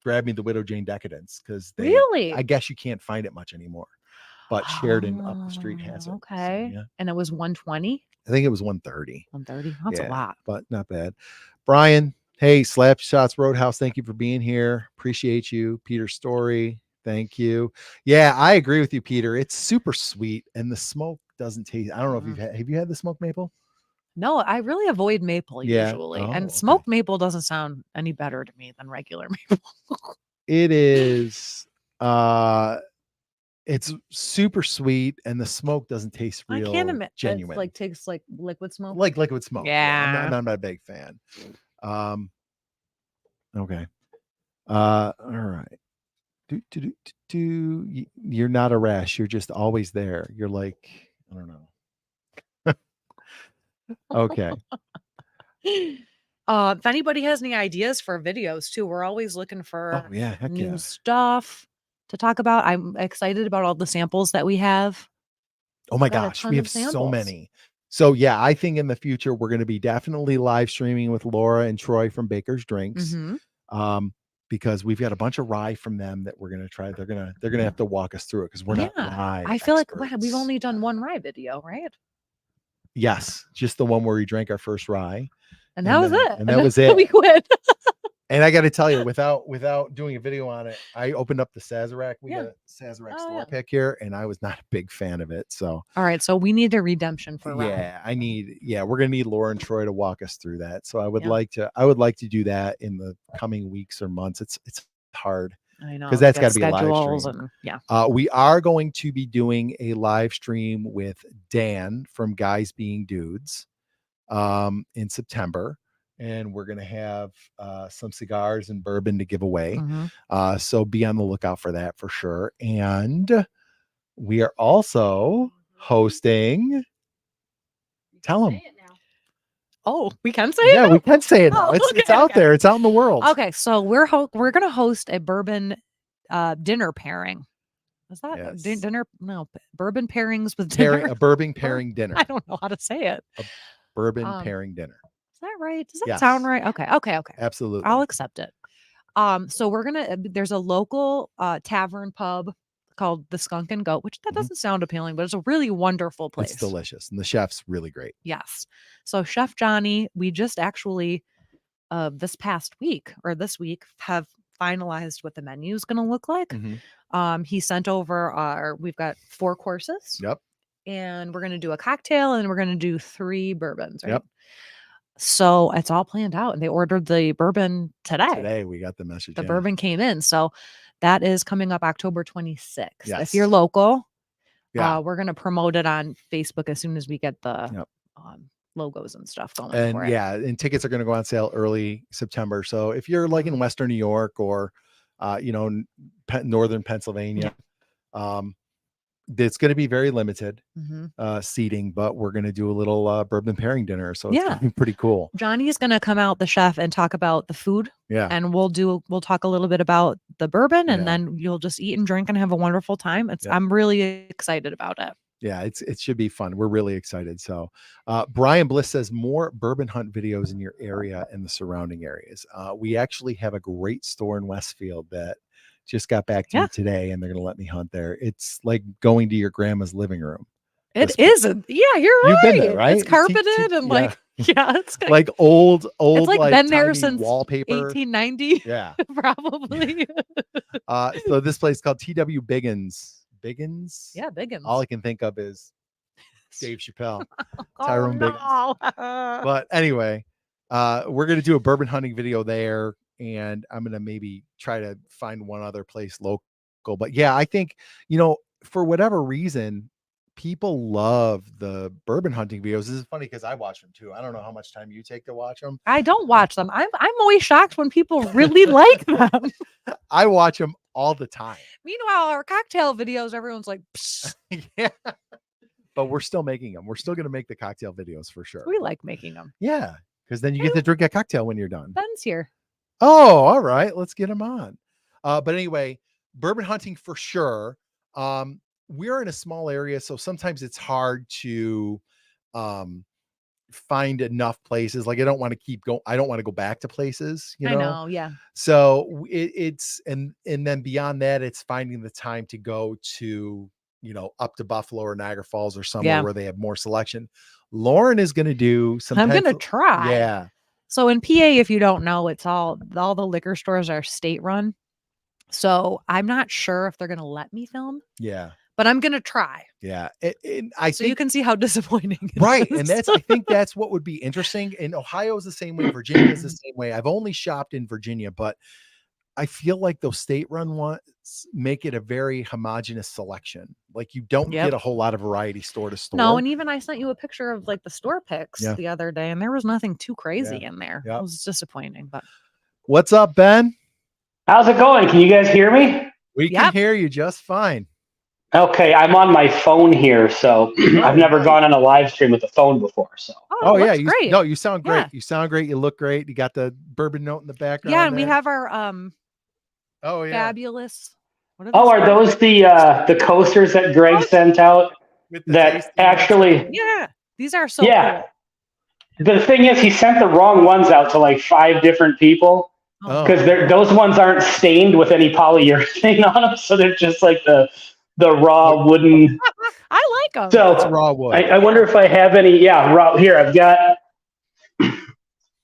Speaker 1: grab me the Widow Jane Decadence, because
Speaker 2: Really?
Speaker 1: I guess you can't find it much anymore. But Sheridan up the street has it. So,
Speaker 2: Okay.
Speaker 1: yeah.
Speaker 2: And it was 120,
Speaker 1: I think it was 130.
Speaker 2: 130. That's a
Speaker 1: Yeah.
Speaker 2: lot.
Speaker 1: But not bad. Brian, hey, Slap Shots Roadhouse, thank you for being here. Appreciate you. Peter Story, thank you. Yeah, I agree with you, Peter. It's super sweet, and the smoke doesn't taste. I don't know if have you had the smoked maple?
Speaker 2: No, I really avoid maple
Speaker 1: Yeah.
Speaker 2: usually.
Speaker 1: Oh,
Speaker 2: and
Speaker 1: okay.
Speaker 2: smoked maple doesn't sound any better to me than regular maple.
Speaker 1: It is it's super sweet, and the smoke doesn't taste
Speaker 2: I
Speaker 1: real
Speaker 2: can't admit
Speaker 1: genuine.
Speaker 2: it like tastes like liquid smoke.
Speaker 1: Like liquid smoke.
Speaker 2: Yeah.
Speaker 1: I'm not a big fan. Okay. All right. You're not a rash. You're just always there. You're like, I don't know. Okay.
Speaker 2: If anybody has any ideas for videos too, we're always looking for
Speaker 1: Oh yeah, heck
Speaker 2: new
Speaker 1: yeah.
Speaker 2: stuff to talk about. I'm excited about all the samples that we have.
Speaker 1: Oh my
Speaker 2: Got a
Speaker 1: gosh,
Speaker 2: ton
Speaker 1: we
Speaker 2: of
Speaker 1: have so
Speaker 2: samples.
Speaker 1: many. So yeah, I think in the future we're going to be definitely live streaming with Laura and Troy from Baker's Drinks. Because we've got a bunch of rye from them that we're going to try. They're going to have to walk us through it because we're not rye
Speaker 2: I feel like
Speaker 1: experts.
Speaker 2: we've only done one rye video, right?
Speaker 1: Yes, just the one where we drank our first rye.
Speaker 2: And that was it.
Speaker 1: And that was it.
Speaker 2: We quit.
Speaker 1: And I got to tell you, without doing a video on it, I opened up the Sazerac. We got a Sazerac store pick here, and I was not a big fan of it. So
Speaker 2: all right, so we need a redemption for rye.
Speaker 1: we're gonna need Laura and Troy to walk us through that. So I would like to do that in the coming weeks or months. It's hard.
Speaker 2: I know,
Speaker 1: because that's got to be a live
Speaker 2: stream.
Speaker 1: And we are going to be doing a live stream with Dan from Guys Being Dudes in September. And we're going to have some cigars and bourbon to give away. So be on the lookout for that for sure. And we are also hosting. Tell them.
Speaker 2: Oh, we can say it?
Speaker 1: Yeah, we can say it now.
Speaker 2: Oh,
Speaker 1: It's out there. It's out in the world.
Speaker 2: Okay, so we're going to host a bourbon dinner pairing. Is that dinner? No, bourbon pairings with dinner.
Speaker 1: A bourbon pairing dinner.
Speaker 2: I don't know how to say it.
Speaker 1: A bourbon pairing dinner.
Speaker 2: Is that right? Does that sound right? Okay.
Speaker 1: Absolutely.
Speaker 2: I'll accept it. So there's a local tavern pub called the Skunk and Goat, which that doesn't sound appealing, but it's a really wonderful place.
Speaker 1: It's delicious. And the chef's really great.
Speaker 2: Yes. So Chef Johnny, we just actually this week have finalized what the menu is going to look like. He sent over we've got 4 courses.
Speaker 1: Yep.
Speaker 2: And we're going to do a cocktail and we're going to do 3 bourbons. Right?
Speaker 1: Yep.
Speaker 2: So it's all planned out, and they ordered the bourbon today.
Speaker 1: Today we got the message.
Speaker 2: The bourbon came in. So that is coming up October 26th.
Speaker 1: Yes.
Speaker 2: If you're local,
Speaker 1: we're
Speaker 2: going to promote it on Facebook as soon as we get the logos and stuff going.
Speaker 1: And and tickets are going to go on sale early September. So if you're like in Western New York or, Northern Pennsylvania, it's going to be very limited seating, but we're going to do a little bourbon pairing dinner. So it's going to be pretty cool.
Speaker 2: Johnny's going to come out, the chef, and talk about the food.
Speaker 1: Yeah.
Speaker 2: And we'll talk a little bit about the bourbon, and then you'll just eat and drink and have a wonderful time. I'm really excited about it.
Speaker 1: Yeah, it should be fun. We're really excited. So Brian Bliss says more bourbon hunt videos in your area and the surrounding areas. We actually have a great store in Westfield that just got back to me today, and they're going to let me hunt there. It's like going to your grandma's living room.
Speaker 2: It is. You're right.
Speaker 1: You've been there, right?
Speaker 2: It's carpeted and it's good.
Speaker 1: Like old. It's
Speaker 2: like been there since
Speaker 1: wallpaper.
Speaker 2: 1890.
Speaker 1: Yeah,
Speaker 2: probably.
Speaker 1: So this place called TW Biggins.
Speaker 2: Yeah, Biggins.
Speaker 1: All I can think of is Dave Chappelle, Tyrone Biggins. But anyway, we're gonna do a bourbon hunting video there, and I'm gonna maybe try to find one other place local. But yeah, I think for whatever reason, people love the bourbon hunting videos. This is funny because I watch them too. I don't know how much time you take to watch them.
Speaker 2: I don't watch them. I'm always shocked when people really like them.
Speaker 1: I watch them all the time.
Speaker 2: Meanwhile, our cocktail videos, everyone's like, psh.
Speaker 1: Yeah. But we're still making them. We're still going to make the cocktail videos for sure.
Speaker 2: We like making them.
Speaker 1: Yeah. Because then you get to drink a cocktail when you're done.
Speaker 2: Ben's here.
Speaker 1: Oh, all right. Let's get him on. But anyway, bourbon hunting for sure. We're in a small area, so sometimes it's hard to find enough places. Like I don't want to go back to places,
Speaker 2: I know, yeah.
Speaker 1: So it's and then beyond that, it's finding the time to go to, up to Buffalo or Niagara Falls or somewhere where they have more selection. Lauren is going to do some.
Speaker 2: I'm going to try.
Speaker 1: Yeah.
Speaker 2: So in PA, if you don't know, it's all the liquor stores are state run. So I'm not sure if they're going to let me film.
Speaker 1: Yeah.
Speaker 2: But I'm going to try.
Speaker 1: Yeah. And I think
Speaker 2: you can see how disappointing it
Speaker 1: right.
Speaker 2: is.
Speaker 1: And I think that's what would be interesting. And Ohio is the same way. Virginia is the same way. I've only shopped in Virginia, but I feel like those state run ones make it a very homogenous selection. Like you don't get a whole lot of variety store to store.
Speaker 2: No. And even I sent you a picture of like the store picks the other day, and there was nothing too crazy in there. It was disappointing, but
Speaker 1: what's up, Ben?
Speaker 5: How's it going? Can you guys hear me?
Speaker 1: We can hear you just fine.
Speaker 5: Okay, I'm on my phone here, so I've never gone on a live stream with a phone before. So
Speaker 1: Oh yeah,
Speaker 2: looks great.
Speaker 1: no, you sound great.
Speaker 2: Yeah.
Speaker 1: You sound great. You look great. You got the bourbon note in the background.
Speaker 2: Yeah, and we
Speaker 1: there.
Speaker 2: have our
Speaker 1: Oh yeah.
Speaker 2: fabulous. What are
Speaker 5: Oh, are
Speaker 2: those?
Speaker 5: those the coasters that Greg sent out?
Speaker 1: With the
Speaker 5: That
Speaker 1: tasty
Speaker 5: actually,
Speaker 1: nuts.
Speaker 2: Yeah, these are so
Speaker 5: yeah.
Speaker 2: cool.
Speaker 5: The thing is, he sent the wrong ones out to like 5 different people
Speaker 1: Oh.
Speaker 5: because those ones aren't stained with any polyurethane on them, so they're just like the raw wooden.
Speaker 2: I like them.
Speaker 5: So
Speaker 1: It's raw wood.
Speaker 5: I wonder if I have any. Yeah, raw. Here I've got.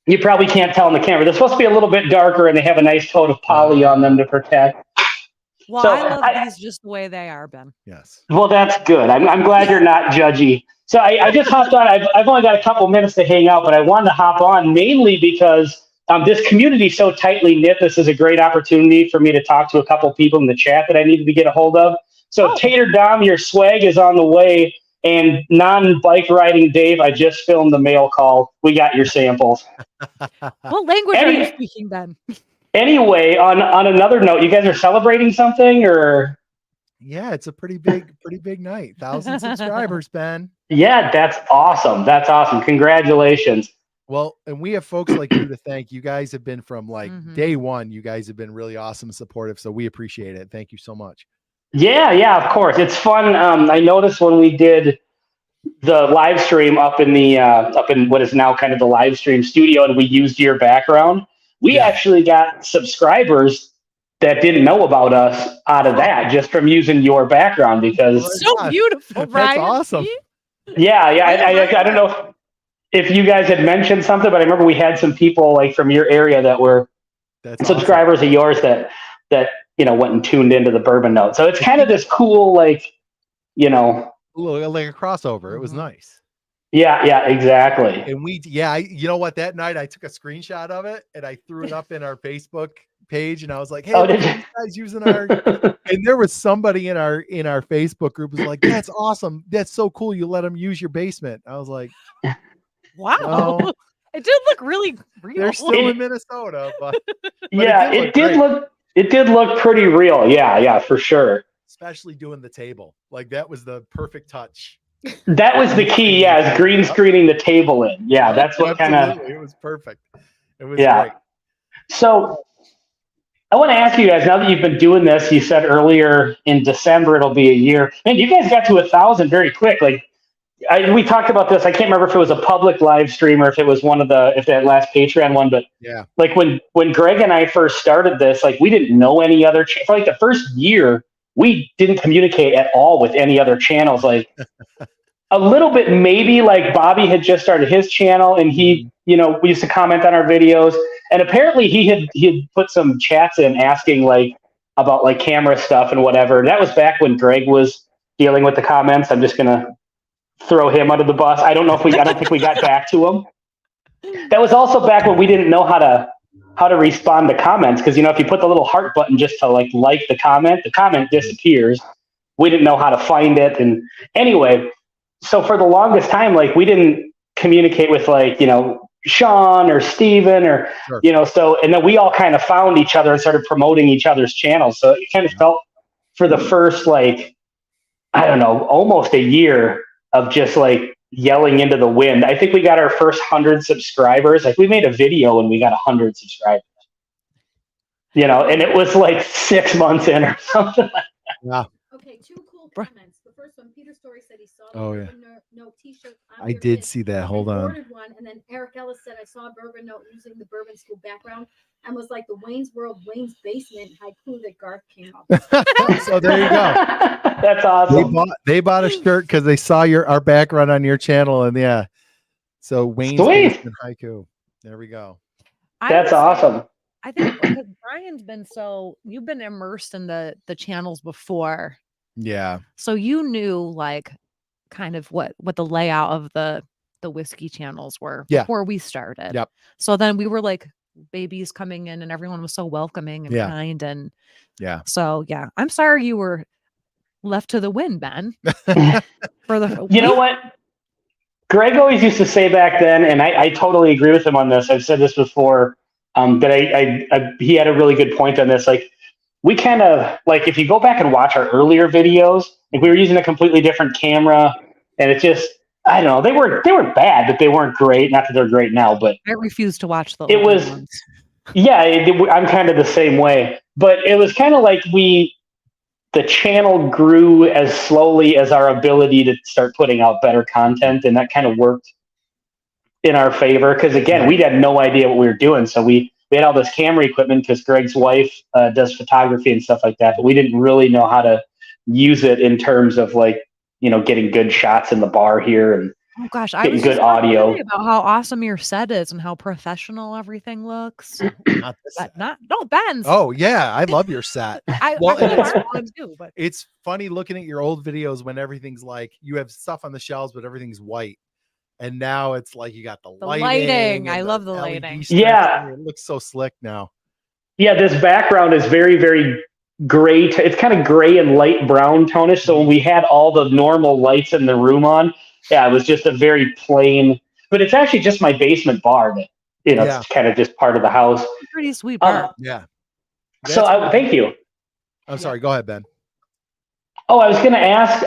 Speaker 5: You probably can't tell in the camera. They're supposed to be a little bit darker, and they have a nice coat of poly on them to protect.
Speaker 2: Well,
Speaker 5: So,
Speaker 2: I love
Speaker 5: I-
Speaker 2: these just the way they are, Ben.
Speaker 1: Yes.
Speaker 5: Well, that's good. I'm glad you're not judgy. So I just hopped on. I've only got a couple minutes to hang out, but I wanted to hop on mainly because this community is so tightly knit. This is a great opportunity for me to talk to a couple people in the chat that I needed to get a hold of. So Tater Dom, your swag is on the way. And non-bike riding Dave, I just filmed the mail call. We got your samples.
Speaker 2: What language are you speaking, Ben?
Speaker 5: Anyway, on another note, you guys are celebrating something, or?
Speaker 1: Yeah, it's a pretty big night. 1,000 subscribers, Ben.
Speaker 5: Yeah, that's awesome. That's awesome. Congratulations.
Speaker 1: Well, and we have folks like you to thank. You guys have been from like
Speaker 2: Mhm.
Speaker 1: day one. You guys have been really awesome and supportive. So we appreciate it. Thank you so much.
Speaker 5: Yeah, of course. It's fun. I noticed when we did the live stream up in what is now kind of the live stream studio, and we used your background, we actually got subscribers that didn't know about us out of that just from using your background because
Speaker 2: So beautiful, Brian.
Speaker 1: That's awesome.
Speaker 5: yeah, I don't know if you guys had mentioned something, but I remember we had some people like from your area that were
Speaker 1: That's
Speaker 5: subscribers of yours that went and tuned into the Bourbon Note. So it's kind of this cool, like,
Speaker 1: awesome. Like a crossover. It was
Speaker 2: Mhm.
Speaker 1: nice.
Speaker 5: Yeah, exactly.
Speaker 1: And you know what? That night I took a screenshot of it and I threw it up in our Facebook page and I was like, hey,
Speaker 5: Oh,
Speaker 1: look
Speaker 5: did
Speaker 1: at
Speaker 5: you?
Speaker 1: these guys using our and there was somebody in our Facebook group who was like, that's awesome. That's so cool. You let them use your basement. I was like,
Speaker 2: Wow.
Speaker 1: Well,
Speaker 2: It did look really real.
Speaker 1: they're still in Minnesota, but
Speaker 5: Yeah,
Speaker 1: it did look
Speaker 5: it did look pretty real. Yeah, for sure.
Speaker 1: especially doing the table. Like that was the perfect touch.
Speaker 5: That was the key. Yeah, is green screening the table in. Yeah, that's what kind of.
Speaker 1: Absolutely. It was perfect. It was
Speaker 5: Yeah.
Speaker 1: great.
Speaker 5: So I want to ask you guys, now that you've been doing this, you said earlier in December it'll be a year. Man, you guys got to 1,000 very quick. Like we talked about this. I can't remember if it was a public live stream or if it was if that last Patreon one. But
Speaker 1: Yeah.
Speaker 5: like when Greg and I first started this, like we didn't know any other for like the first year, we didn't communicate at all with any other channels. Like a little bit, maybe like Bobby had just started his channel and he, we used to comment on our videos. And apparently he had put some chats in asking like about like camera stuff and whatever. That was back when Greg was dealing with the comments. I'm just gonna throw him under the bus. I don't think we got back to him. That was also back when we didn't know how to respond to comments because if you put the little heart button just to like the comment disappears. We didn't know how to find it. And anyway, so for the longest time, like we didn't communicate with like Sean or Steven or
Speaker 1: Sure.
Speaker 5: so, and then we all kind of found each other and started promoting each other's channels. So it kind of felt for the first like I don't know, almost a year of just like yelling into the wind. I think we got our first 100 subscribers. Like we made a video and we got 100 subscribers. And it was like 6 months in or something.
Speaker 1: Yeah.
Speaker 3: Okay, 2 cool
Speaker 2: Bruh.
Speaker 3: comments. The first one, Peter Story said he saw the
Speaker 1: Oh, yeah.
Speaker 3: Bourbon Note T-shirt.
Speaker 1: I did see that. Hold on.
Speaker 3: Ordered one, and then Eric Ellis said, "I saw a Bourbon Note using the Bourbon School background, and was like the Wayne's World, Wayne's Basement haiku that Garth came up with."
Speaker 1: So there you go.
Speaker 5: That's awesome.
Speaker 1: They bought a shirt because they saw our background on your channel, and yeah. So Wayne's
Speaker 5: Sweet.
Speaker 1: Basement haiku. There we go.
Speaker 5: That's awesome.
Speaker 2: I think because Brian's been you've been immersed in the channels before.
Speaker 1: Yeah.
Speaker 2: So you knew like kind of what the layout of the whiskey channels were
Speaker 1: Yeah.
Speaker 2: before we started.
Speaker 1: Yep.
Speaker 2: So then we were like babies coming in and everyone was so welcoming and
Speaker 1: Yeah.
Speaker 2: kind. And
Speaker 1: Yeah.
Speaker 2: so, yeah, I'm sorry you were left to the wind, Ben. For the
Speaker 5: You know what? Greg always used to say back then, and I totally agree with him on this. I've said this before, that he had a really good point on this. Like, we kind of, like, if you go back and watch our earlier videos, like we were using a completely different camera, and it just, I don't know. They were bad, but they weren't great. Not that they're great now, but
Speaker 2: I refuse to watch the
Speaker 5: it
Speaker 2: older
Speaker 5: was
Speaker 2: ones.
Speaker 5: yeah. I'm kind of the same way, but it was kind of like the channel grew as slowly as our ability to start putting out better content, and that kind of worked in our favor. Because again, we had no idea what we were doing, so we had all this camera equipment because Greg's wife does photography and stuff like that, but we didn't really know how to use it in terms of like, getting good shots in the bar here and
Speaker 2: Oh gosh, I
Speaker 5: getting
Speaker 2: was
Speaker 5: good
Speaker 2: just talking
Speaker 5: audio.
Speaker 2: today about how awesome your set is and how professional everything looks.
Speaker 1: Not this
Speaker 2: But
Speaker 1: set.
Speaker 2: Ben's.
Speaker 1: Oh yeah, I love your set.
Speaker 2: I
Speaker 1: well, and
Speaker 2: love
Speaker 1: it's
Speaker 2: our
Speaker 1: fun.
Speaker 2: one too, but
Speaker 1: It's funny looking at your old videos when everything's like you have stuff on the shelves, but everything's white. And now it's like you got the
Speaker 2: lighting.
Speaker 1: and
Speaker 2: I love the
Speaker 1: LED
Speaker 2: lighting.
Speaker 1: strips.
Speaker 5: Yeah.
Speaker 1: It looks so slick now.
Speaker 5: Yeah, this background is very, very gray. It's kind of gray and light brown tonish. So when we had all the normal lights in the room on, yeah, it was just a very plain. But it's actually just my basement bar that it's kind of just part of the house.
Speaker 2: pretty sweet bar.
Speaker 1: Yeah.
Speaker 5: So thank you.
Speaker 1: I'm sorry. Go ahead, Ben.
Speaker 5: Oh, I was going to ask.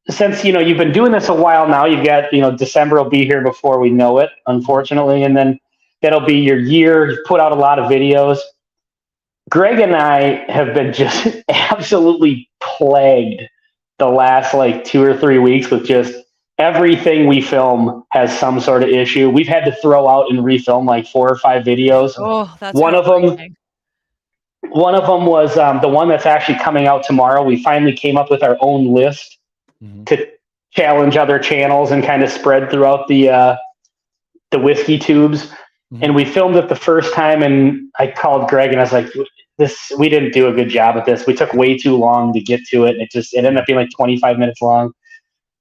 Speaker 5: Since you've been doing this a while now, you've got December will be here before we know it, unfortunately, and then that'll be your year. You've put out a lot of videos. Greg and I have been just absolutely plagued the last like 2 or 3 weeks with just everything we film has some sort of issue. We've had to throw out and refilm like 4 or 5 videos.
Speaker 2: Oh, that's
Speaker 5: One of them
Speaker 2: heartbreaking.
Speaker 5: was the one that's actually coming out tomorrow. We finally came up with our own list to challenge other channels and kind of spread throughout the whiskey tubes. And we filmed it the first time, and I called Greg and I was like, we didn't do a good job at this. We took way too long to get to it. It ended up being like 25 minutes long.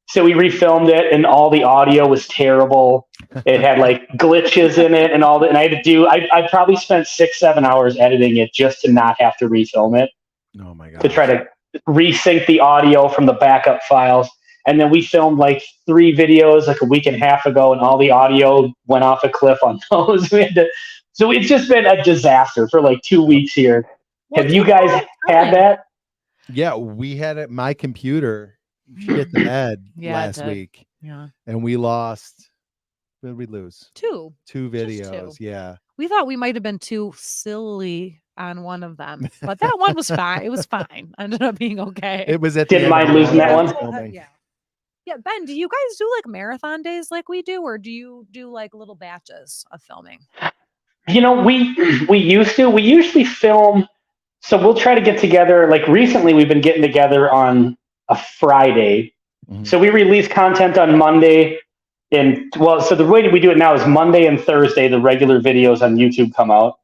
Speaker 5: So we refilmed it, and all the audio was terrible. It had like glitches in it and all that. And I had to I probably spent 6-7 hours editing it just to not have to refilm it.
Speaker 1: Oh my god.
Speaker 5: To try to resync the audio from the backup files. And then we filmed like 3 videos like a week and a half ago, and all the audio went off a cliff on those. So it's just been a disaster for like 2 weeks here.
Speaker 2: Well,
Speaker 5: Have you guys had that?
Speaker 1: Yeah, we had it. My computer hit the bed
Speaker 2: Yeah, it
Speaker 1: last
Speaker 2: did.
Speaker 1: week,
Speaker 2: Yeah.
Speaker 1: and we lost. What did we lose?
Speaker 2: 2.
Speaker 1: 2
Speaker 2: Just
Speaker 1: videos.
Speaker 2: 2.
Speaker 1: Yeah.
Speaker 2: We thought we might have been too silly on one of them, but that one was fine. It was fine. Ended up being okay.
Speaker 1: It was at
Speaker 5: Didn't
Speaker 1: the end of
Speaker 5: mind
Speaker 1: the
Speaker 5: losing
Speaker 1: day
Speaker 5: that
Speaker 1: I
Speaker 5: one?
Speaker 1: was filming.
Speaker 2: Yeah. Yeah, Ben, do you guys do like marathon days like we do, or do you do like little batches of filming?
Speaker 5: We used to. We usually film. So we'll try to get together. Like recently, we've been getting together on a Friday. So we release content on Monday. So the way we do it now is Monday and Thursday, the regular videos on YouTube come out.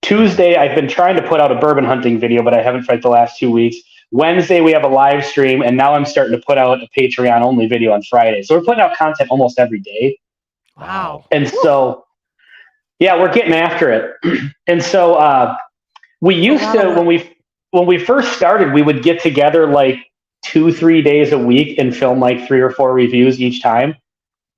Speaker 5: Tuesday, I've been trying to put out a bourbon hunting video, but I haven't for like the last 2 weeks. Wednesday, we have a live stream, and now I'm starting to put out a Patreon only video on Friday. So we're putting out content almost every day.
Speaker 2: Wow.
Speaker 5: And so, yeah, we're getting after it. And so we used to, when we first started, we would get together like 2-3 days a week and film like 3 or 4 reviews each time,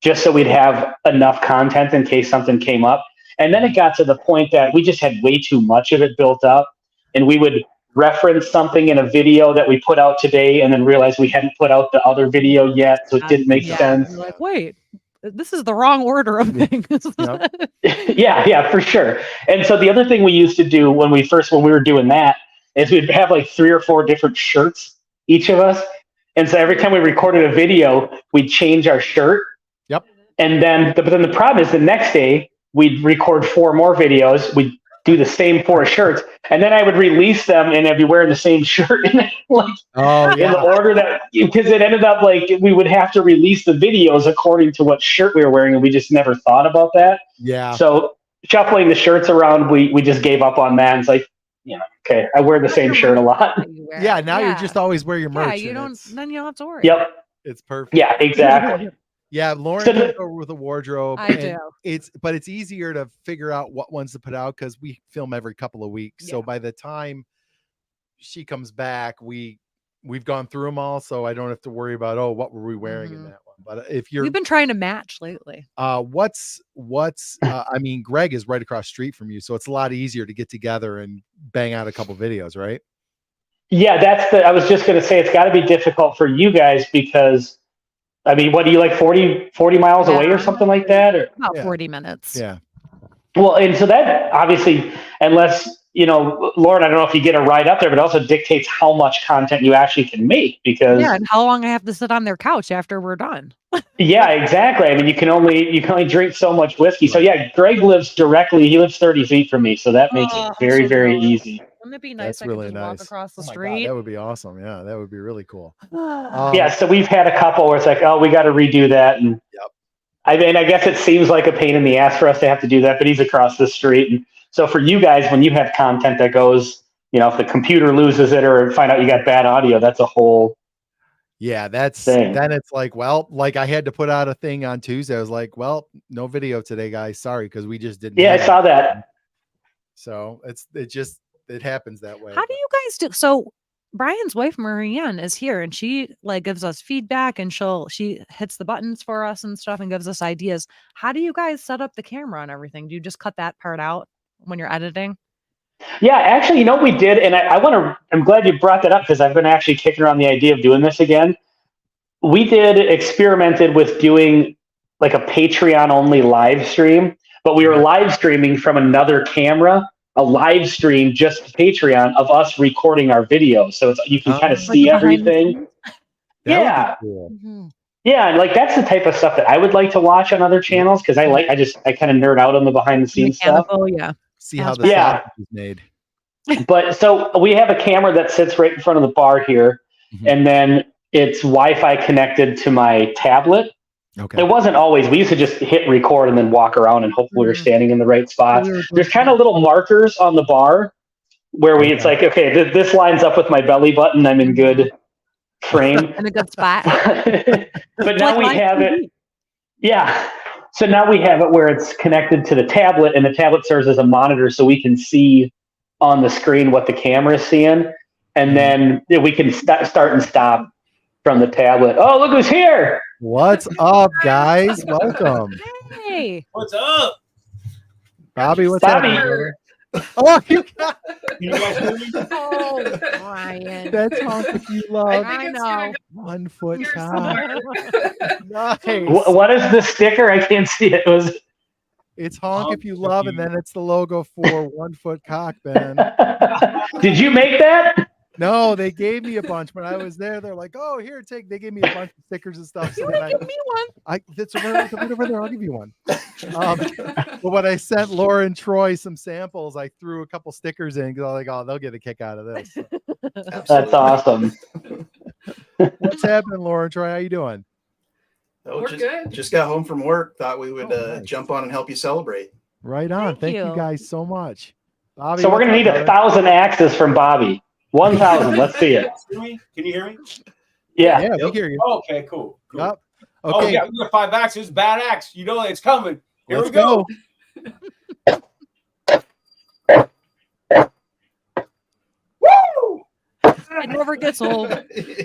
Speaker 5: just so we'd have enough content in case something came up. And then it got to the point that we just had way too much of it built up, and we would reference something in a video that we put out today and then realize we hadn't put out the other video yet, so it didn't make sense.
Speaker 2: You're like, wait, this is the wrong order of things.
Speaker 5: Yeah, for sure. And so the other thing we used to do when we were doing that is we'd have like 3 or 4 different shirts, each of us. And so every time we recorded a video, we'd change our shirt.
Speaker 1: Yep.
Speaker 5: And then, but then the problem is the next day we'd record 4 more videos. We'd do the same 4 shirts, and then I would release them, and I'd be wearing the same shirt in the order that, because it ended up like we would have to release the videos according to what shirt we were wearing, and we just never thought about that.
Speaker 1: Yeah.
Speaker 5: So shuffling the shirts around, we just gave up on that. And it's like, okay, I wear the same shirt a lot.
Speaker 1: Yeah. Now you just always wear your merch.
Speaker 2: Yeah, you don't. Then you don't have to worry.
Speaker 5: Yep.
Speaker 1: It's perfect.
Speaker 5: Yeah, exactly.
Speaker 1: Yeah, Lauren
Speaker 5: So
Speaker 1: comes over with a wardrobe.
Speaker 2: I do.
Speaker 1: But it's easier to figure out what ones to put out because we film every couple of weeks. So by the time she comes back, we've gone through them all. So I don't have to worry about what were we wearing in that one. But if
Speaker 2: we've been trying to match lately.
Speaker 1: What's I mean, Greg is right across the street from you, so it's a lot easier to get together and bang out a couple videos, right?
Speaker 5: Yeah, I was just going to say it's got to be difficult for you guys because I mean, what do you like 40 miles away
Speaker 2: Yeah.
Speaker 5: or something like that? Or
Speaker 2: About
Speaker 1: Yeah.
Speaker 2: 40 minutes.
Speaker 1: Yeah.
Speaker 5: well, and so that obviously, unless Lauren, I don't know if you get a ride up there, but it also dictates how much content you actually can make because
Speaker 2: Yeah, and how long I have to sit on their couch after we're done.
Speaker 5: yeah, exactly. I mean, you can only drink so much whiskey. So yeah, Greg lives directly. He lives 30 feet from me, so that makes
Speaker 2: Oh,
Speaker 5: it
Speaker 2: I'm
Speaker 5: very,
Speaker 2: so
Speaker 5: very
Speaker 2: jealous.
Speaker 5: easy.
Speaker 2: Wouldn't it be nice
Speaker 1: That's
Speaker 2: if I could
Speaker 1: really
Speaker 2: just walk
Speaker 1: nice.
Speaker 2: across the
Speaker 1: Oh my God,
Speaker 2: street?
Speaker 1: that would be awesome. Yeah, that would be really cool.
Speaker 5: Yeah, so we've had a couple where it's like, oh, we got to redo that, and
Speaker 1: Yep.
Speaker 5: I mean, I guess it seems like a pain in the ass for us to have to do that, but he's across the street, and so for you guys, when you have content that goes, if the computer loses it or find out you got bad audio, that's a whole
Speaker 1: Yeah, that's
Speaker 5: thing.
Speaker 1: then it's like, well, like I had to put out a thing on Tuesday. I was like, well, no video today, guys. Sorry, because we just didn't.
Speaker 5: Yeah, I
Speaker 1: have
Speaker 5: saw
Speaker 1: it.
Speaker 5: that.
Speaker 1: So it happens that way.
Speaker 2: How do you guys do? So Brian's wife Marianne is here, and she like gives us feedback, and she hits the buttons for us and stuff, and gives us ideas. How do you guys set up the camera and everything? Do you just cut that part out when you're editing?
Speaker 5: Yeah, actually, we did, and I'm glad you brought that up because I've been actually kicking around the idea of doing this again. We experimented with doing like a Patreon only live stream, but we were live streaming from another camera, a live stream just to Patreon of us recording our videos. So you can kind of
Speaker 1: Oh.
Speaker 5: see
Speaker 2: Like behind the
Speaker 5: everything.
Speaker 2: scenes?
Speaker 1: That would be
Speaker 5: Yeah.
Speaker 1: cool.
Speaker 2: Mhm.
Speaker 5: Yeah, and like that's the type of stuff that I would like to watch on other channels because I kind of nerd out on the behind the scenes stuff.
Speaker 2: Mechanical, yeah.
Speaker 1: See how the
Speaker 5: Yeah.
Speaker 1: sausage is made.
Speaker 5: But so we have a camera that sits right in front of the bar here,
Speaker 1: Mhm.
Speaker 5: and then it's Wi-Fi connected to my tablet.
Speaker 1: Okay.
Speaker 5: It wasn't always. We used to just hit record and then walk around and hopefully we're
Speaker 2: Mhm.
Speaker 5: standing in the right spots.
Speaker 2: We were
Speaker 5: There's
Speaker 2: doing
Speaker 5: kind of little markers on the bar where it's like, okay, this lines up with my belly button. I'm in good frame.
Speaker 2: in a good spot.
Speaker 5: But now
Speaker 2: Like
Speaker 5: we
Speaker 2: live
Speaker 5: have
Speaker 2: TV.
Speaker 5: it. Yeah. So now we have it where it's connected to the tablet, and the tablet serves as a monitor so we can see on the screen what the camera is seeing. And then we can start and stop from the tablet. Oh, look who's here.
Speaker 1: What's up, guys? Welcome.
Speaker 2: Hey.
Speaker 6: What's up?
Speaker 1: Bobby, what's
Speaker 5: Bobby.
Speaker 1: up, brother? Oh, you got
Speaker 6: Can you guys hear me?
Speaker 2: Oh, Brian.
Speaker 1: that's honk if you love
Speaker 2: I know.
Speaker 1: 1 foot
Speaker 6: You're
Speaker 1: cock. Nice.
Speaker 5: What is the sticker? I can't see it. It was.
Speaker 1: It's honk
Speaker 6: Honk
Speaker 1: if you
Speaker 6: if
Speaker 1: love,
Speaker 6: you-
Speaker 1: and then it's the logo for 1 foot cock, Ben.
Speaker 5: Did you make that?
Speaker 1: No, they gave me a bunch when I was there. They're like, "Oh, here, take." They gave me a bunch of stickers and stuff. So then
Speaker 2: Give me one.
Speaker 1: that's right over there. I'll give you one. But when I sent Laura and Troy some samples, I threw a couple stickers in because I was like, "Oh, they'll get a kick out of this."
Speaker 5: That's awesome.
Speaker 1: What's happening, Laura and Troy? How you doing?
Speaker 7: Oh,
Speaker 8: We're
Speaker 7: just,
Speaker 8: good.
Speaker 7: just got home from work. Thought we would
Speaker 1: Oh, nice.
Speaker 7: jump on and help you celebrate.
Speaker 1: Right on.
Speaker 2: Thank
Speaker 1: Thank you
Speaker 2: you.
Speaker 1: guys so much. Bobby,
Speaker 5: So we're
Speaker 1: what's
Speaker 5: gonna
Speaker 1: up,
Speaker 5: need
Speaker 1: brother?
Speaker 5: 1,000 axes from Bobby. 1,000. Let's see it.
Speaker 6: Hear me? Can you hear me?
Speaker 5: Yeah.
Speaker 1: Yeah, we
Speaker 7: Yep.
Speaker 1: hear you.
Speaker 6: Oh, okay, cool. cool.
Speaker 1: Yep.
Speaker 6: Oh,
Speaker 1: Okay,
Speaker 6: yeah, we got 5 axes. Bad axe. You know it's coming. Here
Speaker 1: let's
Speaker 6: we go. Woo!
Speaker 2: It never gets old.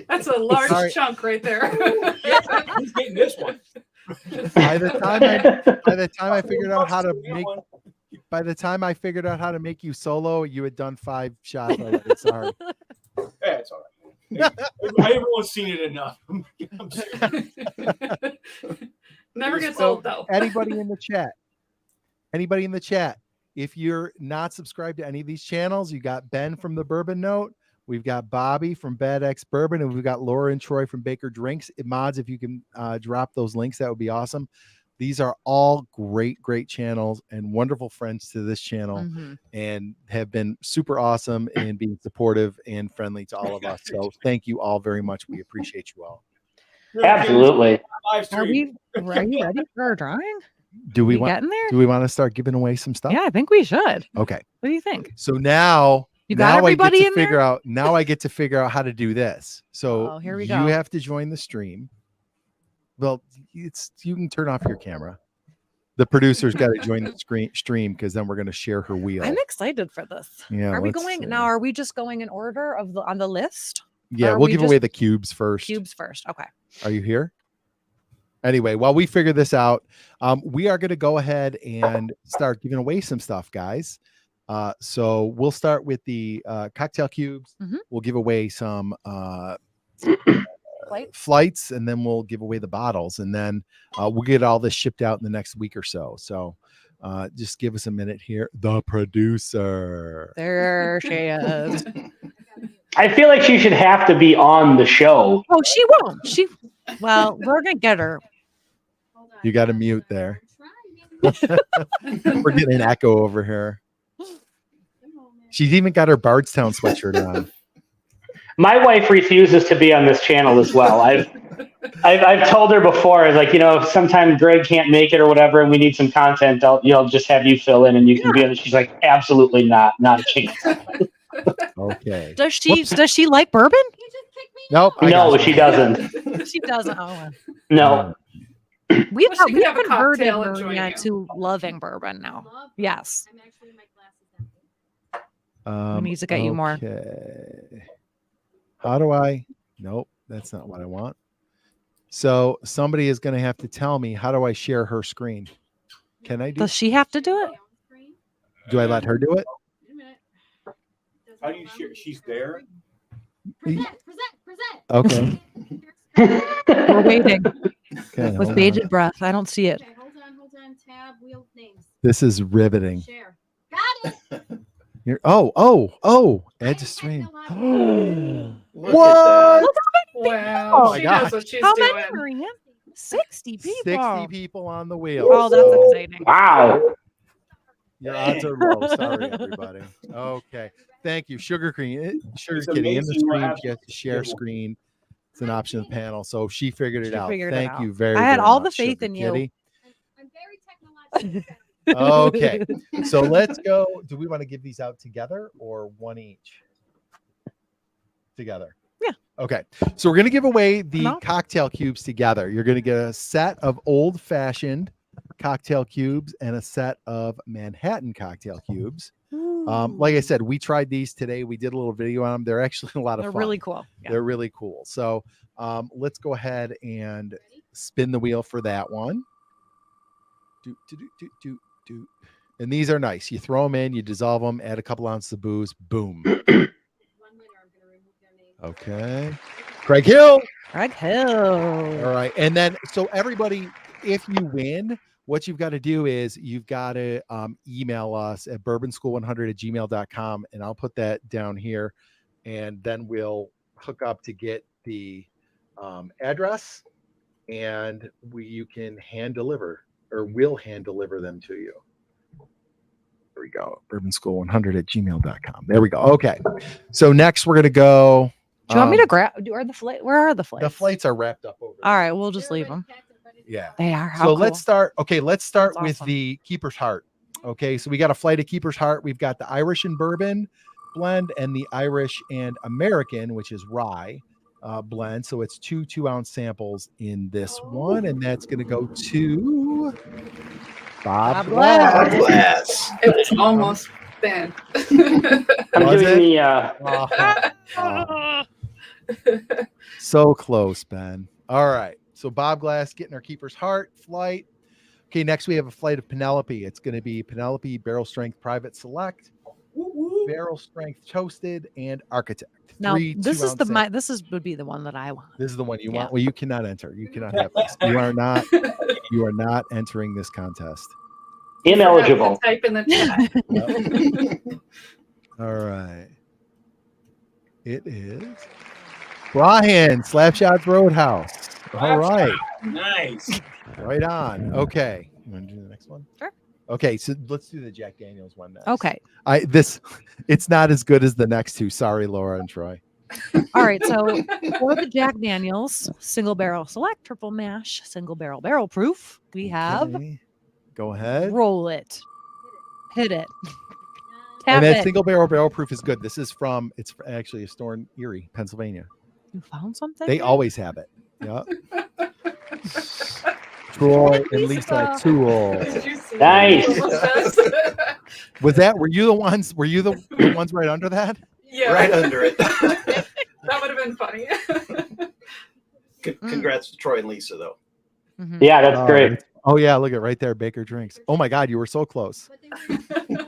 Speaker 8: That's a large
Speaker 1: Sorry.
Speaker 8: chunk right there.
Speaker 6: Who's getting this one?
Speaker 1: By the time I figured out how to make by the time I figured out how to make you solo, you had done 5 shots already. Sorry.
Speaker 6: Yeah, it's all right. Everyone's seen it enough. I'm serious.
Speaker 8: Never gets
Speaker 1: So,
Speaker 8: old though.
Speaker 1: Anybody in the chat, if you're not subscribed to any of these channels, you got Ben from the Bourbon Note, we've got Bobby from Bad X Bourbon, and we've got Laura and Troy from Baker Drinks. Mods, if you can drop those links, that would be awesome. These are all great channels and wonderful friends to this channel,
Speaker 2: Mhm.
Speaker 1: and have been super awesome in being supportive and friendly to all of us. So thank you all very much. We appreciate you all.
Speaker 5: Absolutely.
Speaker 6: Live
Speaker 2: Are
Speaker 6: stream.
Speaker 2: are you ready for our drawing?
Speaker 1: Do we
Speaker 2: We
Speaker 1: want
Speaker 2: getting there?
Speaker 1: do we want to start giving away some stuff?
Speaker 2: Yeah, I think we should.
Speaker 1: Okay.
Speaker 2: What do you think?
Speaker 1: So now
Speaker 2: You got
Speaker 1: now
Speaker 2: everybody
Speaker 1: I get
Speaker 2: in
Speaker 1: to figure
Speaker 2: there?
Speaker 1: out now I get to figure out how to do this. So
Speaker 2: Oh, here we
Speaker 1: you
Speaker 2: go.
Speaker 1: have to join the stream. Well, you can turn off your camera. The producer's got to join the stream because then we're going to share her wheel.
Speaker 2: I'm excited for this.
Speaker 1: Yeah,
Speaker 2: Are we
Speaker 1: let's
Speaker 2: going
Speaker 1: see.
Speaker 2: now? Are we just going in order of on the list?
Speaker 1: Yeah,
Speaker 2: are
Speaker 1: we'll
Speaker 2: we
Speaker 1: give
Speaker 2: just-
Speaker 1: away the cubes first.
Speaker 2: Cubes first. Okay.
Speaker 1: Are you here? Anyway, while we figure this out, we are going to go ahead and start giving away some stuff, guys. So we'll start with the cocktail cubes.
Speaker 2: Mhm.
Speaker 1: We'll give away some flights, and then we'll give away the bottles, and then we'll get all this shipped out in the next week or so. So just give us a minute here. The producer.
Speaker 2: There she is.
Speaker 5: I feel like she should have to be on the show.
Speaker 2: Oh, she won't. Well, we're gonna get her.
Speaker 3: Hold on,
Speaker 1: You got to
Speaker 3: hold on,
Speaker 1: mute
Speaker 3: hold on.
Speaker 1: there.
Speaker 3: I'm trying.
Speaker 1: We're getting an echo over here.
Speaker 3: Come on, man.
Speaker 1: She's even got her Bardstown sweatshirt on.
Speaker 5: My wife refuses to be on this channel as well. I've told her before, I was like, if sometime Greg can't make it or whatever, and we need some content, I'll just have you fill in and you can be on it. She's like, absolutely not a chance.
Speaker 1: Okay.
Speaker 2: Does she like bourbon?
Speaker 3: He just kicked me
Speaker 1: Nope.
Speaker 3: out.
Speaker 1: I
Speaker 5: No,
Speaker 1: got
Speaker 5: she
Speaker 1: you.
Speaker 5: doesn't.
Speaker 2: She doesn't. Oh,
Speaker 5: No.
Speaker 2: we've
Speaker 8: Well, she could have a
Speaker 2: converted
Speaker 8: cocktail and join
Speaker 2: Marina
Speaker 8: you.
Speaker 2: to loving bourbon now.
Speaker 3: Love bourbon.
Speaker 2: Yes.
Speaker 3: I'm actually my glasses empty.
Speaker 2: We need to get you more.
Speaker 1: Okay. How do I? Nope, that's not what I want. So somebody is going to have to tell me, how do I share her screen? Can I do?
Speaker 2: Does she have to do it?
Speaker 1: Do I let her do it?
Speaker 3: Wait a minute. Doesn't
Speaker 6: How do you
Speaker 3: allow
Speaker 6: share?
Speaker 3: me to
Speaker 6: She's
Speaker 3: share
Speaker 6: there.
Speaker 3: screen. Present.
Speaker 1: Okay.
Speaker 2: We're waiting
Speaker 1: Okay,
Speaker 2: with
Speaker 1: hold on.
Speaker 2: bated breath. I don't see it.
Speaker 3: Okay, hold on. Tab, wheel names.
Speaker 1: This is riveting.
Speaker 3: Share. Got it.
Speaker 1: Add to
Speaker 3: I
Speaker 1: stream.
Speaker 3: technologically-
Speaker 7: Look
Speaker 1: What?
Speaker 8: Wow.
Speaker 1: Oh my
Speaker 8: she
Speaker 1: God.
Speaker 8: knows what she's
Speaker 2: How
Speaker 8: doing.
Speaker 2: many, Marina? 60 people.
Speaker 1: 60 people on the wheel.
Speaker 2: Oh, that's
Speaker 1: So
Speaker 2: exciting.
Speaker 5: Wow.
Speaker 1: your odds are low. Sorry, everybody. Okay. Thank you. Sugar Kitty in the
Speaker 6: amazing what
Speaker 1: stream.
Speaker 6: happens
Speaker 1: She has to share screen. It's an option of the panel. So she figured it
Speaker 2: She
Speaker 1: out.
Speaker 2: figured it
Speaker 1: Thank
Speaker 2: out.
Speaker 1: you very
Speaker 2: I had
Speaker 1: very
Speaker 2: all the
Speaker 1: much,
Speaker 2: faith
Speaker 1: Sugar
Speaker 2: in you.
Speaker 1: Kitty.
Speaker 3: I'm very technologically savvy.
Speaker 1: Okay. So let's go. Do we want to give these out together or one each? Together.
Speaker 2: Yeah.
Speaker 1: Okay. So we're going to give away the
Speaker 2: No.
Speaker 1: cocktail cubes together. You're going to get a set of old fashioned cocktail cubes and a set of Manhattan cocktail cubes. Like I said, we tried these today. We did a little video on them. They're actually a lot of
Speaker 2: They're
Speaker 1: fun.
Speaker 2: really cool. Yeah.
Speaker 1: They're really cool. So let's go ahead and spin the wheel for that one. Do. And these are nice. You throw them in, you dissolve them, add a couple ounces of booze, boom.
Speaker 3: One winner. I'm gonna remove their name.
Speaker 1: Okay. Craig Hill.
Speaker 2: Greg Hill.
Speaker 1: All right. And then, so everybody, if you win, what you've got to do is you've got to email us at bourbonschool100@gmail.com, and I'll put that down here, and then we'll hook up to get the address, and you can hand deliver, or we'll hand deliver them to you. There we go. bourbonschool100@gmail.com. There we go. Okay. So next we're going to go.
Speaker 2: Do you want me to grab? Where are the flights?
Speaker 1: The flights are wrapped up over there.
Speaker 2: All right, we'll just
Speaker 3: They're
Speaker 2: leave
Speaker 3: already
Speaker 2: them.
Speaker 1: Oh,
Speaker 3: packed and ready to
Speaker 1: Yeah.
Speaker 3: go.
Speaker 2: They are. How
Speaker 1: So
Speaker 2: cool.
Speaker 1: let's start. Okay, let's start
Speaker 2: That's
Speaker 1: with
Speaker 2: awesome.
Speaker 1: the Keeper's Heart. Okay, so we got a flight of Keeper's Heart. We've got the Irish and bourbon blend and the Irish and American, which is rye blend. So it's 2 2-ounce samples in this one, and that's going to go to Bob
Speaker 2: Bob
Speaker 1: Glass.
Speaker 2: Glass.
Speaker 7: Glass.
Speaker 8: It was almost bad.
Speaker 5: I'm
Speaker 1: Was
Speaker 5: doing
Speaker 1: it?
Speaker 5: the
Speaker 1: So close, Ben. All right. So Bob Glass getting our Keeper's Heart flight. Okay, next we have a flight of Penelope. It's going to be Penelope Barrel Strength Private Select, Barrel Strength Toasted, and Architect.
Speaker 2: Now,
Speaker 1: 3
Speaker 2: this is
Speaker 1: 2-ounce samples.
Speaker 2: this would be the one that I want.
Speaker 1: This is the one you
Speaker 2: Yeah.
Speaker 1: want. Well, you cannot enter. You cannot have this. You are not. You are not entering this contest.
Speaker 5: ineligible.
Speaker 8: Type in the chat.
Speaker 1: All right. It is Brian Slapshots Roadhouse. All right.
Speaker 6: Nice.
Speaker 1: Right on. Okay. You want to do the next one?
Speaker 2: Sure.
Speaker 1: Okay, so let's do the Jack Daniels one next.
Speaker 2: Okay.
Speaker 1: It's not as good as the next two. Sorry, Laura and Troy.
Speaker 2: All right. So for the Jack Daniels single barrel select triple mash single barrel proof, we have
Speaker 1: Okay. Go ahead.
Speaker 2: roll it, hit it, tap
Speaker 1: And that
Speaker 2: it.
Speaker 1: single barrel proof is good. This is from, it's actually a store in Erie, Pennsylvania.
Speaker 2: You found something?
Speaker 1: They always have it. Yeah. Troy and Lisa Tool.
Speaker 8: Did you see
Speaker 5: Nice.
Speaker 8: that?
Speaker 1: Were you the ones right under that?
Speaker 8: Yeah.
Speaker 7: Right under it.
Speaker 8: That would have been funny.
Speaker 7: Congrats to Troy and Lisa, though.
Speaker 2: Mhm.
Speaker 5: Yeah, that's great.
Speaker 1: Oh yeah, look at right there, Baker Drinks. Oh my God, you were so close.
Speaker 3: But they were-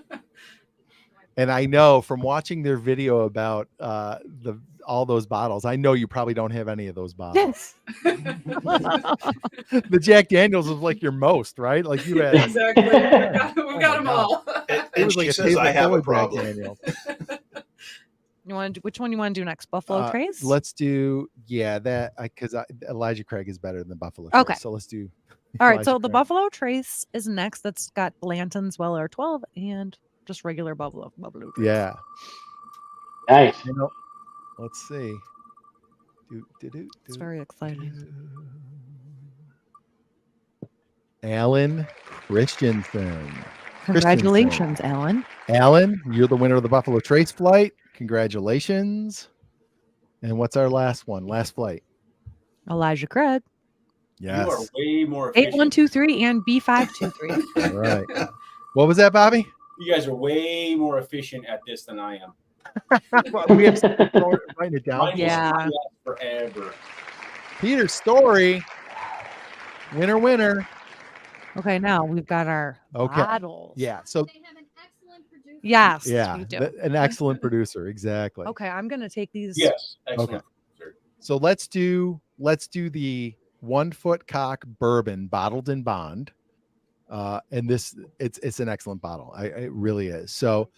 Speaker 1: And I know from watching their video about all those bottles. I know you probably don't have any of those bottles. The Jack Daniels was like your most, right? Like you had.
Speaker 8: Exactly. We've got
Speaker 1: my
Speaker 8: them
Speaker 1: God.
Speaker 8: all.
Speaker 1: It was like
Speaker 7: she
Speaker 1: a
Speaker 7: says
Speaker 1: table
Speaker 7: I have
Speaker 1: full
Speaker 7: a
Speaker 1: of Jack
Speaker 7: problem.
Speaker 1: Daniels.
Speaker 2: You want to do, which one you want to do next? Buffalo Trace?
Speaker 1: Let's do that because Elijah Craig is better than Buffalo
Speaker 2: Okay.
Speaker 1: Trace. So let's do.
Speaker 2: All right,
Speaker 1: Elijah
Speaker 2: so the
Speaker 1: Craig.
Speaker 2: Buffalo Trace is next. That's got Blanton's Well Air 12 and just regular Buffalo Trace.
Speaker 1: Yeah.
Speaker 5: Nice.
Speaker 1: You know, let's see.
Speaker 2: It's very exciting.
Speaker 1: Alan Christensen.
Speaker 2: Congratulations, Alan.
Speaker 1: Alan, you're the winner of the Buffalo Trace flight. Congratulations. And what's our last one? Last flight.
Speaker 2: Elijah Craig.
Speaker 1: Yes.
Speaker 6: You are way more efficient.
Speaker 2: 8123 and B523.
Speaker 1: All right. What was that, Bobby?
Speaker 6: You guys are way more efficient at this than I am.
Speaker 1: We have to write it down.
Speaker 6: Mine just
Speaker 2: Yeah.
Speaker 6: lasts forever.
Speaker 1: Peter Story. Winner.
Speaker 2: Okay, now we've got our
Speaker 1: Okay.
Speaker 2: bottles.
Speaker 1: Yeah. So
Speaker 3: They have an excellent producer.
Speaker 2: Yes,
Speaker 1: yeah,
Speaker 2: we do.
Speaker 1: an excellent producer. Exactly.
Speaker 2: Okay, I'm gonna take these.
Speaker 6: Yes. Excellent.
Speaker 1: So let's do the 1 foot cock bourbon bottled in bond. And this it's an excellent bottle. It really is. So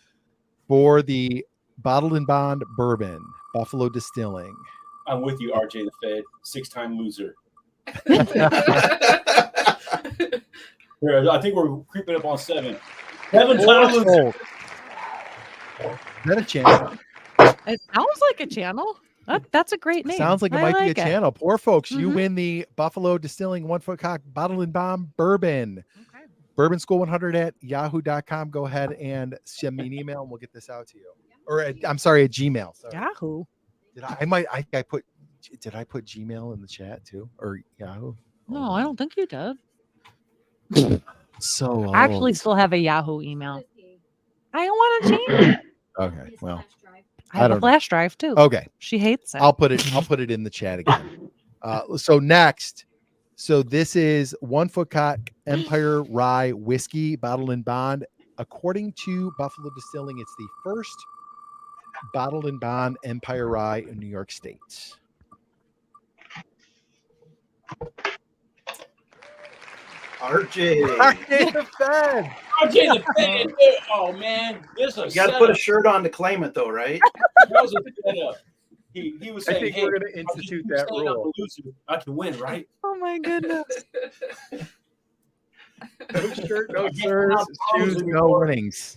Speaker 1: for the bottled in bond bourbon, Buffalo Distilling.
Speaker 6: I'm with you, RJ the Fed, 6-time loser. Here, I think we're creeping up on 7. 7-time loser.
Speaker 1: Oh. Is that a channel?
Speaker 2: It sounds like a channel. That's a great name.
Speaker 1: Sounds like it
Speaker 2: I
Speaker 1: might be a
Speaker 2: like it.
Speaker 1: channel. Poor folks, you
Speaker 2: Mhm.
Speaker 1: win the Buffalo Distilling 1 foot cock bottled in bond bourbon.
Speaker 2: Okay.
Speaker 1: Bourbonschool100@yahoo.com. Go ahead and send me an email and we'll get this out to you. Or I'm sorry, at Gmail. Sorry.
Speaker 2: Yahoo.
Speaker 1: Did I put Gmail in the chat too? Or Yahoo?
Speaker 2: No, I don't think you did.
Speaker 1: So old.
Speaker 2: I actually still have a Yahoo email. I don't want to change it.
Speaker 1: Okay. Well,
Speaker 2: I have
Speaker 1: don't
Speaker 2: a
Speaker 1: know.
Speaker 2: flash drive too.
Speaker 1: okay.
Speaker 2: She hates it.
Speaker 1: I'll put it in the chat again. So next, this is 1 foot cock Empire Rye whiskey bottled in bond. According to Buffalo Distilling, it's the first bottled in bond Empire Rye in New York State.
Speaker 7: RJ.
Speaker 1: RJ the Fed.
Speaker 6: RJ the Fed. Oh, man. This is
Speaker 7: You got to put a shirt on to claim it, though, right?
Speaker 6: That was a setup. He was
Speaker 1: I
Speaker 6: saying,
Speaker 1: think
Speaker 6: hey,
Speaker 1: we're going to
Speaker 6: I'm just
Speaker 1: institute that
Speaker 6: saying I'm a
Speaker 1: rule.
Speaker 6: loser. I can win, right?
Speaker 2: Oh my goodness.
Speaker 1: No shirt, no
Speaker 6: I guess
Speaker 1: shirts,
Speaker 6: we're not
Speaker 1: shoes,
Speaker 6: posing
Speaker 1: no
Speaker 6: for it.
Speaker 1: winnings.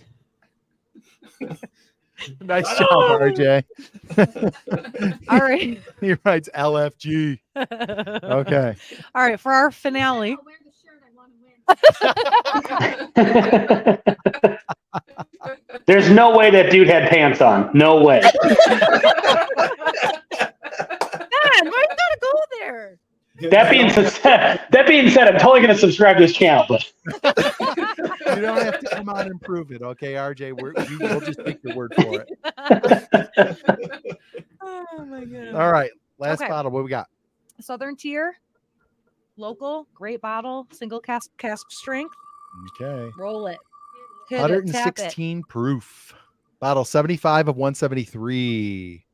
Speaker 1: Nice job, RJ.
Speaker 2: All right.
Speaker 1: He writes LFG. Okay.
Speaker 2: All right. For our finale.
Speaker 3: I'll wear the shirt. I want to win.
Speaker 5: There's no way that dude had pants on. No way.
Speaker 2: Man, why you gotta go there?
Speaker 5: That being said, I'm totally going to subscribe to his channel. But
Speaker 1: You don't have to come on and prove it, okay, RJ? We'll just take your word for it.
Speaker 2: Oh my goodness.
Speaker 1: All right. Last
Speaker 2: Okay.
Speaker 1: bottle. What we got?
Speaker 2: Southern Tier, local, great bottle, single cask strength.
Speaker 1: Okay.
Speaker 2: Roll it. Hit it, tap it.
Speaker 1: 116 proof. Bottle 75 of 173.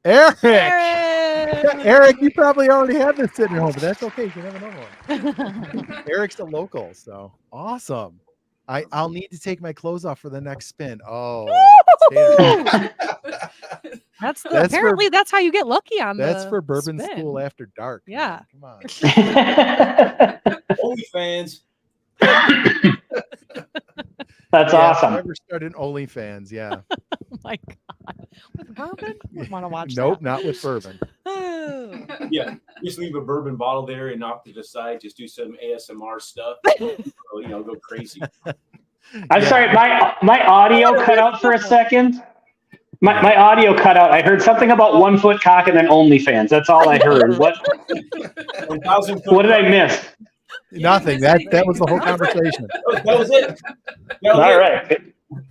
Speaker 1: Eric. Eric, you probably already have this sitting at home, but that's okay. You can have another one. Eric's a local, so awesome. I'll need to take my clothes off for the next spin. Oh,
Speaker 2: That's
Speaker 1: That's for-
Speaker 2: apparently that's how you get lucky on
Speaker 1: that's
Speaker 2: the
Speaker 1: for Bourbon
Speaker 2: spin.
Speaker 1: School After Dark. man.
Speaker 2: Yeah.
Speaker 1: Come on.
Speaker 6: OnlyFans.
Speaker 5: that's
Speaker 1: Yeah,
Speaker 5: awesome.
Speaker 1: Never started OnlyFans. Yeah.
Speaker 2: Oh my god. With bourbon? I want to watch
Speaker 1: Nope,
Speaker 2: that.
Speaker 1: not with bourbon.
Speaker 2: Oh.
Speaker 6: Yeah, just leave a bourbon bottle there and knock to the side. Just do some ASMR stuff. Go crazy.
Speaker 5: I'm
Speaker 1: Yeah.
Speaker 5: sorry, my audio cut out for a second. My audio cut out. I heard something about 1 foot cock and then OnlyFans. That's all I heard. What
Speaker 6: 1,000 foot.
Speaker 5: what did I miss?
Speaker 1: Nothing. That was the whole conversation.
Speaker 6: That was it.
Speaker 5: All right.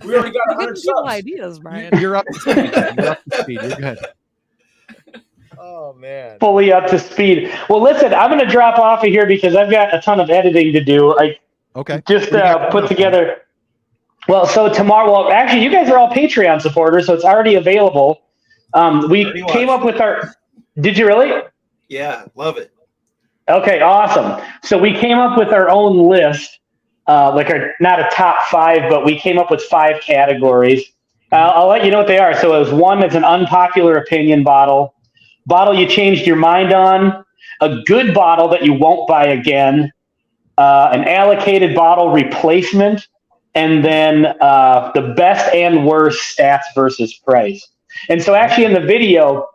Speaker 6: We already got 100
Speaker 2: Giving people
Speaker 6: subs.
Speaker 2: ideas, Brian.
Speaker 1: You're up to speed. You're up to speed. You're good. Oh man.
Speaker 5: Fully up to speed. Well, listen, I'm going to drop off of here because I've got a ton of editing to do. I
Speaker 1: Okay.
Speaker 5: just
Speaker 1: What do you got
Speaker 5: put
Speaker 1: coming up?
Speaker 5: together. Well, so tomorrow, actually, you guys are all Patreon supporters, so it's already available. We
Speaker 7: Already
Speaker 5: came
Speaker 7: watched
Speaker 5: up with our. Did you really?
Speaker 7: Yeah, love it.
Speaker 5: Okay, awesome. So we came up with our own list, like our not a top 5, but we came up with 5 categories. I'll let you know what they are. So it was one that's an unpopular opinion bottle you changed your mind on, a good bottle that you won't buy again, an allocated bottle replacement, and then the best and worst stats versus price. And so actually in the video,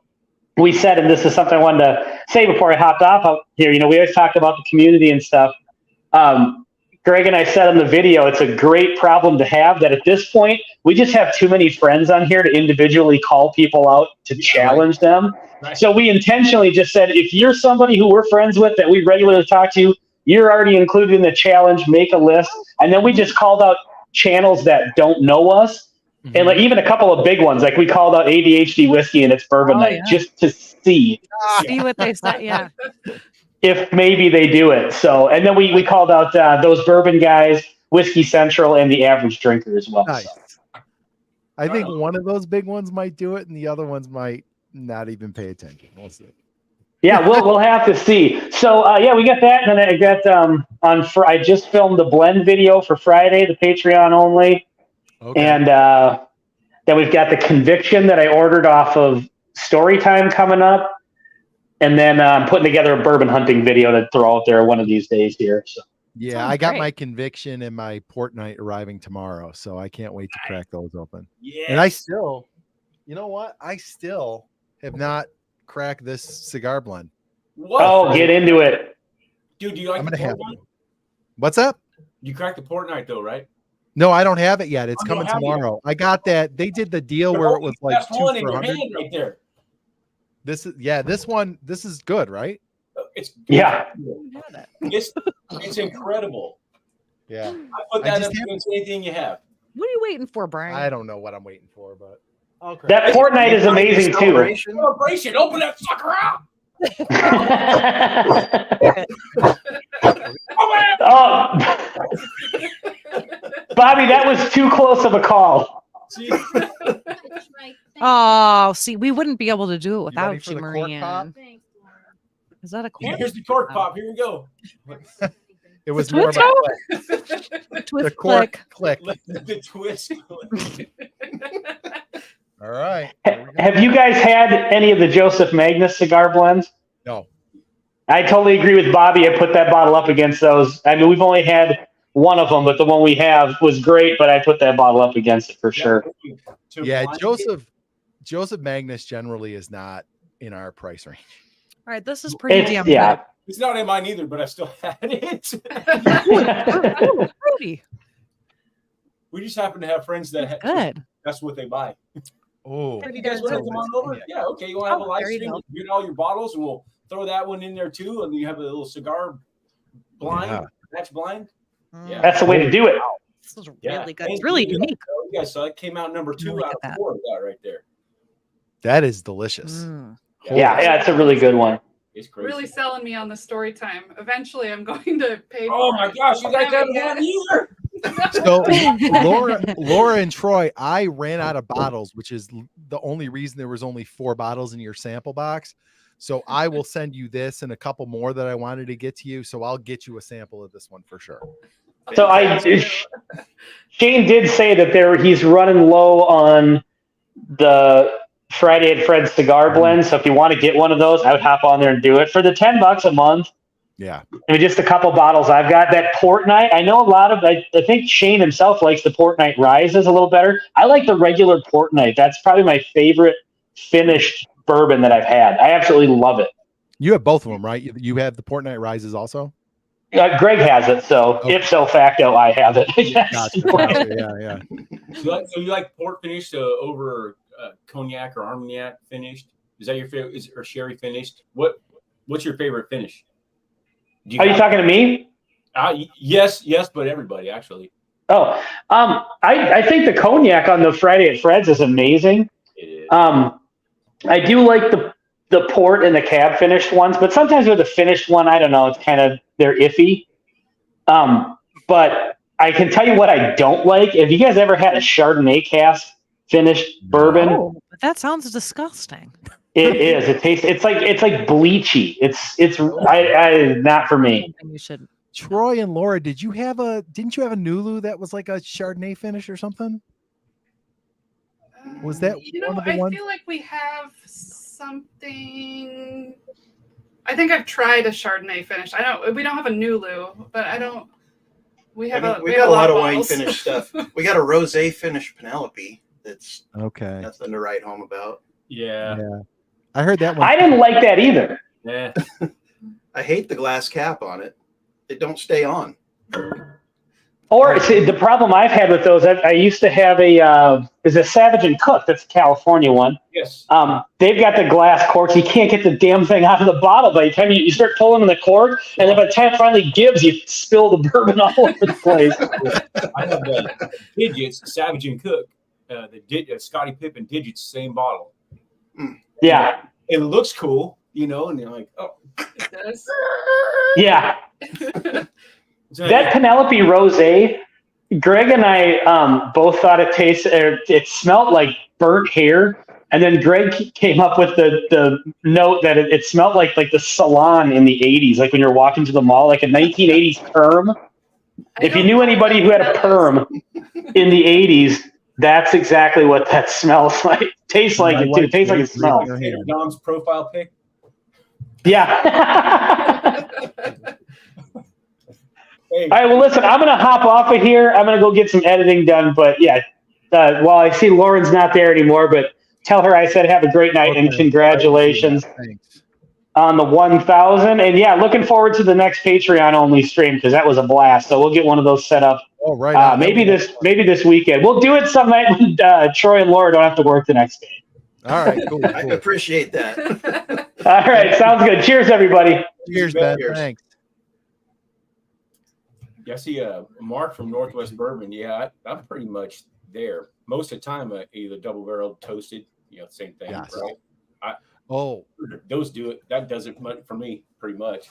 Speaker 5: we said, and this is something I wanted to say before I hopped off out here, we always talk about the community and stuff. Greg and I said in the video, it's a great problem to have that at this point, we just have too many friends on here to individually call people out to challenge them.
Speaker 6: Right.
Speaker 5: So we intentionally just said, if you're somebody who we're friends with that we regularly talk to, you're already included in the challenge, make a list. And then we just called out channels that don't know us. And like even a couple of big ones, like we called out ADHD Whiskey and its Bourbon
Speaker 2: Oh,
Speaker 5: Night
Speaker 2: yeah.
Speaker 5: just to see
Speaker 2: See what they say. Yeah.
Speaker 5: if maybe they do it. So, and then we called out those bourbon guys, Whiskey Central, and the average drinker as well.
Speaker 1: Nice.
Speaker 5: So.
Speaker 1: I think one of those big ones might do it, and the other ones might not even pay attention. We'll see.
Speaker 5: Yeah, we'll have to see. So yeah, we got that, and then I got I just filmed the blend video for Friday, the Patreon only,
Speaker 1: Okay.
Speaker 5: and then we've got the Conviction that I ordered off of Storytime coming up, and then I'm putting together a bourbon hunting video to throw out there one of these days here. So.
Speaker 1: Yeah,
Speaker 2: Sounds
Speaker 1: I got
Speaker 2: great.
Speaker 1: my Conviction and my Port Night arriving tomorrow, so I can't wait to crack those open.
Speaker 6: Yeah.
Speaker 1: And I still, you know what? I still have not cracked this cigar blend.
Speaker 6: What?
Speaker 5: Oh, get into it.
Speaker 6: Dude, do you like
Speaker 1: I'm
Speaker 6: the
Speaker 1: gonna have.
Speaker 6: Port Night?
Speaker 1: What's up?
Speaker 6: You cracked the Port Night though, right?
Speaker 1: No, I don't have it yet. It's
Speaker 6: Oh, you don't
Speaker 1: coming
Speaker 6: have it yet?
Speaker 1: tomorrow. I got that. They did the deal
Speaker 6: You're
Speaker 1: where it
Speaker 6: holding
Speaker 1: was like
Speaker 6: the
Speaker 1: 2
Speaker 6: best one in
Speaker 1: for
Speaker 6: your
Speaker 1: 100.
Speaker 6: hand right there.
Speaker 1: This one. This is good, right?
Speaker 6: It's
Speaker 5: Yeah.
Speaker 6: It's incredible.
Speaker 1: Yeah.
Speaker 6: I put
Speaker 1: I
Speaker 6: that
Speaker 1: just
Speaker 6: up against anything you have.
Speaker 2: What are you waiting for, Brian?
Speaker 1: I don't know what I'm waiting for, but okay.
Speaker 5: That Port Night is amazing too.
Speaker 7: Celebration.
Speaker 6: Celebration, open that sucker out.
Speaker 5: Oh, Bobby, that was too close of a call.
Speaker 6: See,
Speaker 3: Right, thanks.
Speaker 2: Oh, see, we wouldn't be able to do it
Speaker 1: ready
Speaker 2: without
Speaker 1: for
Speaker 2: you,
Speaker 1: the cork
Speaker 2: Marianne.
Speaker 1: pop?
Speaker 3: Thanks, Laura.
Speaker 2: Is that a cork?
Speaker 6: here's the cork pop. Here we go.
Speaker 1: It was
Speaker 2: The
Speaker 1: more of a
Speaker 2: twist
Speaker 1: click. The
Speaker 2: Twist
Speaker 1: cork
Speaker 2: click.
Speaker 1: click.
Speaker 6: The twist.
Speaker 1: All right. Here we go.
Speaker 5: Have you guys had any of the Joseph Magnus cigar blends?
Speaker 1: No.
Speaker 5: I totally agree with Bobby. I put that bottle up against those. I mean, we've only had one of them, but the one we have was great. But I put that bottle up against it for sure.
Speaker 1: Yeah, Joseph Magnus generally is not in our price range.
Speaker 2: All right, this is pretty
Speaker 5: It's,
Speaker 2: damn
Speaker 5: yeah.
Speaker 6: It's not in mine either, but I still had it.
Speaker 2: good. Ooh, fruity.
Speaker 6: We just happen to have friends that
Speaker 2: Good.
Speaker 6: that's what they buy.
Speaker 1: Oh,
Speaker 6: You guys want to come on over? Yeah, okay. You want to have a
Speaker 2: Oh,
Speaker 6: live
Speaker 2: there you
Speaker 6: stream?
Speaker 2: go.
Speaker 6: Get all your bottles, and we'll throw that one in there too. And you have a little cigar blind,
Speaker 1: Yeah.
Speaker 6: match blind. Yeah.
Speaker 5: That's the way to do it.
Speaker 2: This is
Speaker 6: Yeah.
Speaker 2: really good.
Speaker 6: And
Speaker 2: It's really
Speaker 6: you
Speaker 2: unique.
Speaker 6: guys saw it came out number 2
Speaker 2: Look
Speaker 6: out
Speaker 2: at
Speaker 6: of
Speaker 2: that.
Speaker 6: 4 of that right there.
Speaker 1: that is delicious.
Speaker 2: Mm.
Speaker 5: Yeah, it's a really good one.
Speaker 6: It's crazy.
Speaker 8: Really selling me on the story time. Eventually, I'm going to pay.
Speaker 6: Oh
Speaker 8: for
Speaker 6: my
Speaker 8: it.
Speaker 6: gosh, you guys haven't
Speaker 8: yet.
Speaker 6: had either.
Speaker 1: So Laura and Troy, I ran out of bottles, which is the only reason there was only 4 bottles in your sample box. So I will send you this and a couple more that I wanted to get to you. So I'll get you a sample of this one for sure.
Speaker 5: So Shane did say that he's running low on the Friday at Fred's cigar blend. So if you want to get one of those, I would hop on there and do it for the $10 a month.
Speaker 1: Yeah.
Speaker 5: I mean, just a couple bottles. I've got that Port Night. I know I think Shane himself likes the Port Night Rises a little better. I like the regular Port Night. That's probably my favorite finished bourbon that I've had. I absolutely love it.
Speaker 1: You have both of them, right? You have the Port Night Rises also?
Speaker 5: Greg has it, so
Speaker 1: Okay.
Speaker 5: ipso facto, I have it.
Speaker 1: Gotcha. Yeah.
Speaker 6: So you like port finished over cognac or Armagnac finished? Is that your favorite? Or sherry finished? What's your favorite finish? Do
Speaker 5: Are you talking to me?
Speaker 6: Yes, but everybody actually.
Speaker 5: Oh, I think the cognac on the Friday at Fred's is amazing.
Speaker 6: It is.
Speaker 5: I do like the port and the cab finished ones, but sometimes with the finished one, I don't know, it's kind of they're iffy. But I can tell you what I don't like. Have you guys ever had a Chardonnay cask finished bourbon.
Speaker 2: Oh, but that sounds disgusting.
Speaker 5: It is. It tastes. It's like bleachy. It's. I not for me.
Speaker 2: Something you should.
Speaker 1: Troy and Laura, didn't you have a Nulu that was like a Chardonnay finish or something? Was that
Speaker 8: You know,
Speaker 1: one of the
Speaker 8: I
Speaker 1: ones?
Speaker 8: feel like we have something. I think I've tried a Chardonnay finish. We don't have a Nulu, but I don't. We have
Speaker 7: we
Speaker 8: have
Speaker 7: got a lot of wine
Speaker 8: bottles.
Speaker 7: finish stuff. We got a rosé finish Penelope. That's
Speaker 1: Okay.
Speaker 7: nothing to write home about.
Speaker 6: Yeah.
Speaker 1: Yeah. I heard that one.
Speaker 5: I didn't like that either.
Speaker 6: Yeah.
Speaker 7: I hate the glass cap on it. It don't stay on.
Speaker 5: Or see, the problem I've had with those, I used to have is a Savage and Cook. That's a California one.
Speaker 6: Yes.
Speaker 5: They've got the glass corks. You can't get the damn thing out of the bottle by the time you start pulling on the cork, and then by the time it finally gives, you spill the bourbon all over the place.
Speaker 6: I have the Digits, Savage and Cook, Scottie Pippen Digits, same bottle.
Speaker 5: Yeah,
Speaker 6: It looks cool, you know, and you're like, oh.
Speaker 8: It does.
Speaker 5: yeah.
Speaker 6: So
Speaker 5: That Penelope Rosé, Greg and I both thought it smelled like burnt hair. And then Greg came up with the note that it smelled like the salon in the 80s, like when you're walking to the mall, like a 1980s perm. If you knew anybody who had a perm in the 80s, that's exactly what that smells like. Tastes like it, too. It tastes like it smells.
Speaker 6: Dom's profile pic.
Speaker 5: Yeah.
Speaker 6: Hey,
Speaker 5: All right, well, listen, I'm going to hop off of here. I'm going to go get some editing done. But, yeah, while I see Lauren's not there anymore, but tell her I said have a great night and
Speaker 1: Okay.
Speaker 5: congratulations
Speaker 1: Thanks.
Speaker 5: on the 1,000. And, yeah, looking forward to the next Patreon-only stream because that was a blast. So we'll get one of those set up
Speaker 1: Oh, right.
Speaker 5: maybe this weekend. We'll do it some night when Troy and Laura don't have to work the next day.
Speaker 1: All right. Cool.
Speaker 7: I
Speaker 1: cool.
Speaker 7: appreciate that.
Speaker 5: All right, sounds good. Cheers, everybody.
Speaker 1: Cheers, Ben.
Speaker 7: Cheers.
Speaker 1: Thanks.
Speaker 6: Yeah, I see Mark from Northwest Bourbon. Yeah, I'm pretty much there. Most of the time, either double barrel toasted, same thing,
Speaker 1: Yes.
Speaker 6: right?
Speaker 1: Oh,
Speaker 6: Those do it. That does it for me, pretty much.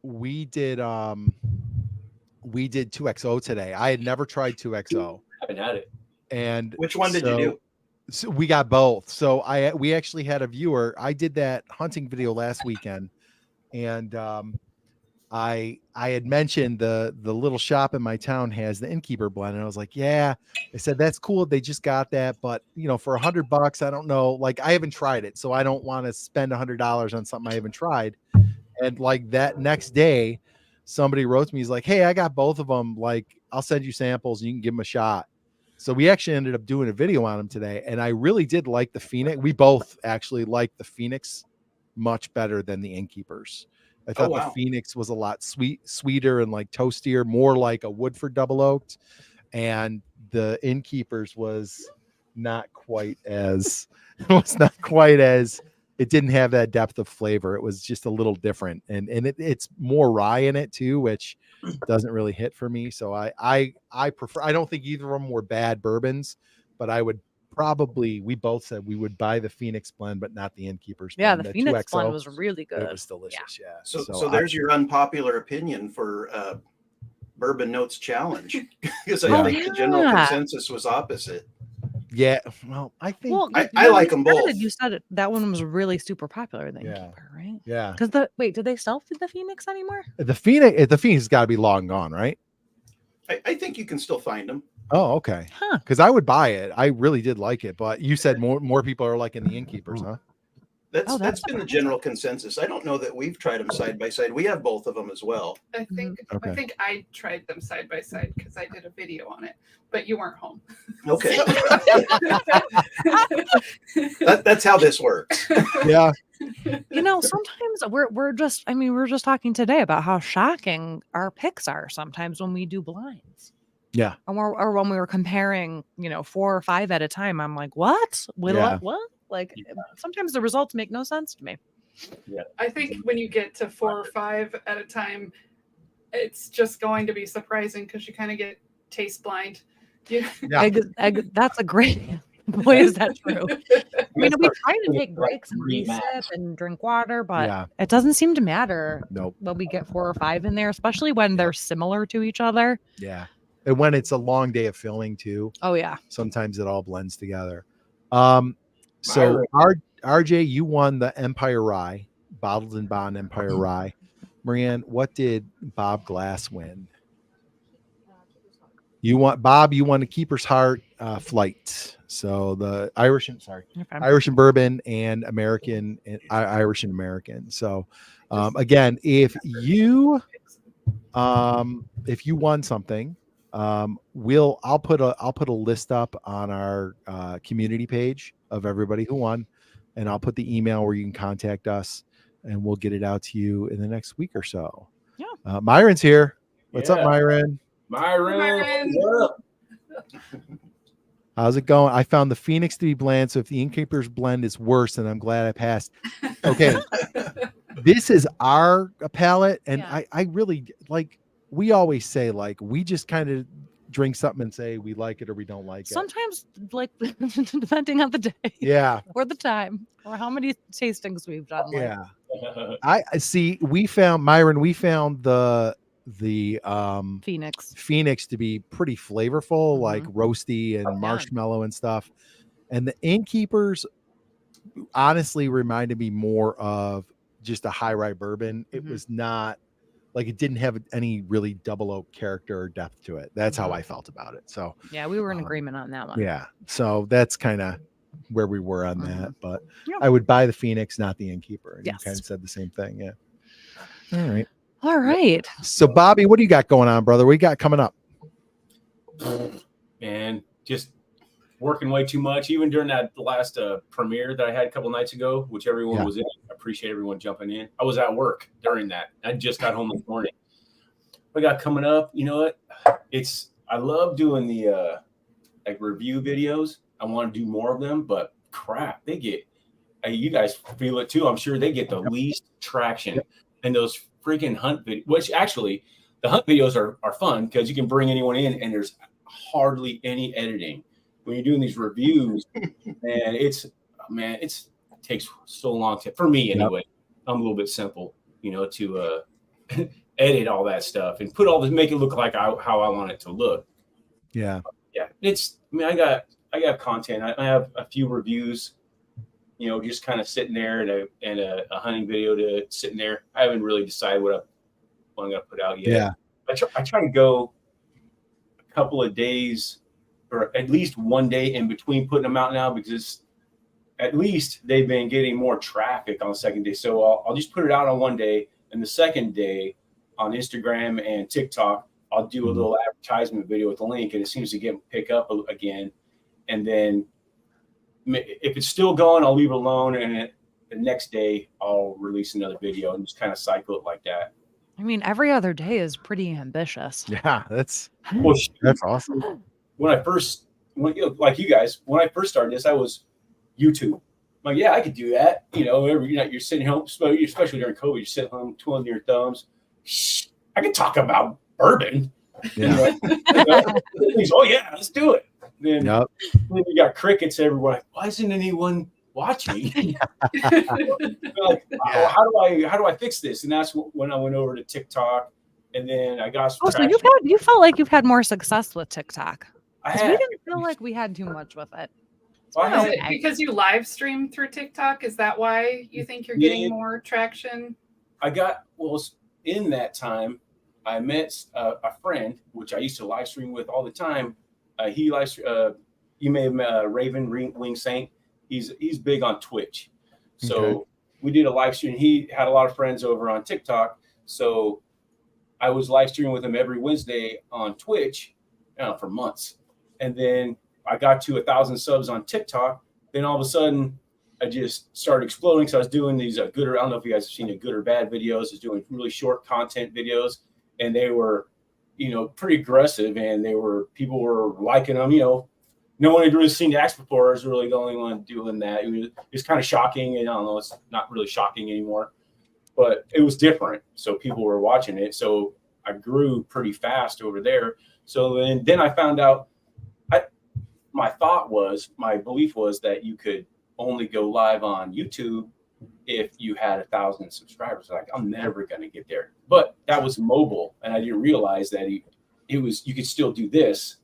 Speaker 1: we did 2XO today. I had never tried 2XO.
Speaker 6: Haven't had it.
Speaker 1: And
Speaker 7: Which one did you do?
Speaker 1: So we got both. So we actually had a viewer. I did that hunting video last weekend, and I had mentioned the little shop in my town has the Innkeeper blend, and I was like, yeah. I said that's cool. They just got that, but for $100, I don't know. Like I haven't tried it, so I don't want to spend $100 on something I haven't tried. And like that next day, somebody wrote to me. He's like, hey, I got both of them. Like I'll send you samples, and you can give them a shot. So we actually ended up doing a video on them today, and I really did like the Phoenix. We both actually liked the Phoenix much better than the Innkeepers. I thought
Speaker 7: wow.
Speaker 1: the Phoenix was a lot sweeter and like toastier, more like a Woodford double oaked, and the Innkeepers was not quite as it didn't have that depth of flavor. It was just a little different, and it's more rye in it too, which doesn't really hit for me. So I prefer. I don't think either of them were bad bourbons, but I would probably. We both said we would buy the Phoenix blend, but not the Innkeepers.
Speaker 2: Yeah,
Speaker 1: blend.
Speaker 2: the Phoenix
Speaker 1: 2XO,
Speaker 2: blend was really good.
Speaker 1: It was delicious. Yeah.
Speaker 7: So there's your unpopular opinion for Bourbon Notes Challenge because I
Speaker 1: Oh,
Speaker 7: think the general
Speaker 2: yeah.
Speaker 7: consensus was opposite.
Speaker 1: Yeah. Well, I think.
Speaker 2: Well,
Speaker 7: I like 'em both.
Speaker 2: You said that one was really super popular, the
Speaker 1: Yeah.
Speaker 2: Innkeeper, right?
Speaker 1: Yeah.
Speaker 2: Because did they sell the Phoenix anymore?
Speaker 1: The Phoenix has got to be long gone, right?
Speaker 7: I think you can still find them.
Speaker 1: Oh, okay.
Speaker 2: Huh.
Speaker 1: Because I would buy it. I really did like it, but you said more people are liking the Innkeepers, huh?
Speaker 7: That's been the general consensus. I don't know that we've tried them side by side. We have both of them as well.
Speaker 8: I think
Speaker 1: Okay.
Speaker 8: I think I tried them side by side because I did a video on it, but you weren't home.
Speaker 7: Okay, that's how this works.
Speaker 1: Yeah.
Speaker 2: Sometimes we're just talking today about how shocking our picks are sometimes when we do blinds.
Speaker 1: Yeah.
Speaker 2: Or when we were comparing, 4 or 5 at a time, I'm like, what?
Speaker 1: Yeah.
Speaker 2: What? Like sometimes the results make no sense to me.
Speaker 8: I think when you get to 4 or 5 at a time, it's just going to be surprising because you kind of get taste blind.
Speaker 1: Yeah.
Speaker 2: That's a great. Boy, is that true? I mean, we try to take breaks and
Speaker 6: Rematch.
Speaker 2: resip and drink water, but
Speaker 1: Yeah.
Speaker 2: it doesn't seem to matter
Speaker 1: Nope.
Speaker 2: when we get 4 or 5 in there, especially when they're similar to each other.
Speaker 1: Yeah. And when it's a long day of filming too,
Speaker 2: Oh yeah.
Speaker 1: sometimes it all blends together. So RJ, you won the Empire Rye, Bottled and Bond Empire Rye. Marianne, what did Bob Glass win? You won the Keeper's Heart flight. So the Irish and bourbon and American and Irish and American. So again, if you won something, I'll put a list up on our community page of everybody who won, and I'll put the email where you can contact us, and we'll get it out to you in the next week or so.
Speaker 2: Yeah.
Speaker 1: Myron's here. What's up, Myron?
Speaker 6: Myron, what up?
Speaker 1: How's it going? I found the Phoenix to be bland, so if the Innkeeper's blend is worse, then I'm glad I passed. Okay. This is our palate, and
Speaker 2: Yeah.
Speaker 1: I really like, we always say, like, we just kind of drink something and say we like it or we don't like it.
Speaker 2: Sometimes, like, depending on the day.
Speaker 1: Yeah.
Speaker 2: Or the time, or how many tastings we've done. Like,
Speaker 1: Yeah. I see. We found the Phoenix to be pretty flavorful, like roasty and marshmallow and stuff. And the Innkeepers honestly reminded me more of just a high rye bourbon. It was not like, it didn't have any really double oak character or depth to it. That's how I felt about it. So
Speaker 2: yeah, we were in agreement on that one.
Speaker 1: yeah. So that's kind of where we were on that. But
Speaker 2: Yeah.
Speaker 1: I would buy the Phoenix, not the Innkeeper. And
Speaker 2: Yes.
Speaker 1: you kind of said the same thing. Yeah. All right.
Speaker 2: All right.
Speaker 1: So Bobby, what do you got going on, brother? What you got coming up?
Speaker 6: Man, just working way too much. Even during that last premiere that I had a couple nights ago, which everyone was in. I appreciate everyone jumping in. I was at work during that. I just got home this morning. What I got coming up, you know what? I love doing the like review videos. I want to do more of them, but crap, they get, you guys feel it too. I'm sure they get the least traction. And those freaking hunt videos, which actually the hunt videos are fun because you can bring anyone in and there's hardly any editing. When you're doing these reviews, and it takes so long for me anyway. I'm a little bit simple, to edit all that stuff and put all this, make it look like how I want it to look.
Speaker 1: Yeah.
Speaker 6: Yeah. I got content. I have a few reviews, just kind of sitting there and a hunting video to sitting there. I haven't really decided what I'm going to put out yet.
Speaker 1: Yeah.
Speaker 6: I try to go a couple of days or at least one day in between putting them out now, because at least they've been getting more traffic on the second day. So I'll just put it out on one day, and the second day on Instagram and TikTok, I'll do a little advertisement video with the link, and it seems to pick up again. And then if it's still going, I'll leave it alone. And the next day I'll release another video and just kind of cycle it like that.
Speaker 2: I mean, every other day is pretty ambitious.
Speaker 1: Yeah. That's awesome.
Speaker 6: When I first, like you guys, when I first started this, I was YouTube. I'm like, yeah, I could do that. Every night you're sitting home, especially during COVID, you're sitting home twiddling your thumbs. I could talk about bourbon.
Speaker 1: Yeah.
Speaker 6: Oh yeah, let's do it. Then you got crickets everywhere. Like, why isn't anyone watching? Like, how do I fix this? And that's when I went over to TikTok, and then I got.
Speaker 2: So you felt like you've had more success with TikTok.
Speaker 6: We
Speaker 2: We didn't feel like we had too much with it.
Speaker 8: Is it because you live stream through TikTok? Is that why you think you're getting more traction?
Speaker 6: In that time, I met a friend, which I used to live stream with all the time. You may have met Raven Wing Saint. He's big on Twitch. So we did a live stream. He had a lot of friends over on TikTok. So I was live streaming with him every Wednesday on Twitch for months. And then I got to 1,000 subs on TikTok. Then all of a sudden, I just started exploding. So I was doing these good, I don't know if you guys have seen the good or bad videos. I was doing really short content videos, and they were, pretty aggressive, and people were liking them. No one had really seen Axe before. I was really the only one doing that. It was kind of shocking, and I don't know, it's not really shocking anymore, but it was different. So people were watching it. So I grew pretty fast over there. So then I found out. My belief was that you could only go live on YouTube if you had 1,000 subscribers. Like, I'm never going to get there. But that was mobile, and I didn't realize that you could still do this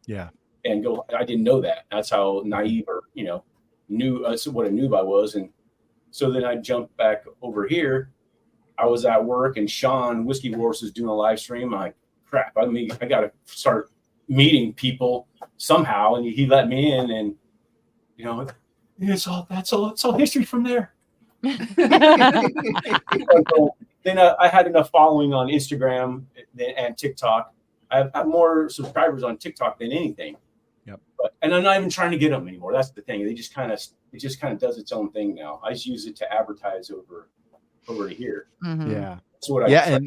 Speaker 1: Yeah.
Speaker 6: and go. I didn't know that. That's how naive or knew what a noob I was. And so then I jumped back over here. I was at work and Sean Whiskey Wars was doing a live stream. I'm like, crap, I got to start meeting people somehow. And he let me in, and it's all history from there. So then I had enough following on Instagram and TikTok. I have more subscribers on TikTok than anything.
Speaker 1: Yep.
Speaker 6: And I'm not even trying to get them anymore. That's the thing. It just kind of does its own thing now. I just use it to advertise over to here.
Speaker 2: Mhm.
Speaker 1: Yeah.
Speaker 6: That's what I
Speaker 1: Yeah,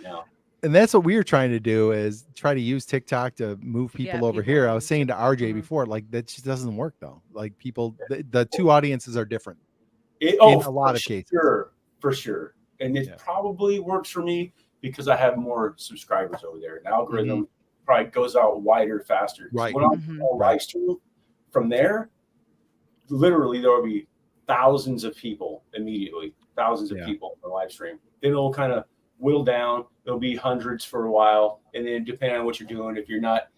Speaker 6: now.
Speaker 1: and that's what we were trying to do, is try to use TikTok to move people over
Speaker 2: people
Speaker 1: here. I
Speaker 2: over
Speaker 1: was saying to RJ
Speaker 2: Mhm.
Speaker 1: before, like, that just doesn't work though. Like, people, the two audiences are different.
Speaker 6: In
Speaker 1: a lot of cases.
Speaker 6: For sure. And it
Speaker 1: Yeah.
Speaker 6: probably works for me because I have more subscribers over there. The algorithm probably goes out wider, faster. 'Cause
Speaker 1: Right.
Speaker 6: When I'm
Speaker 2: Mhm.
Speaker 6: on live stream from there, literally there will be thousands of people immediately, thousands of
Speaker 1: Yeah.
Speaker 6: people on the live stream. Then it'll kind of whittle down. There'll be hundreds for a while. And then depending on what you're doing, if you're not,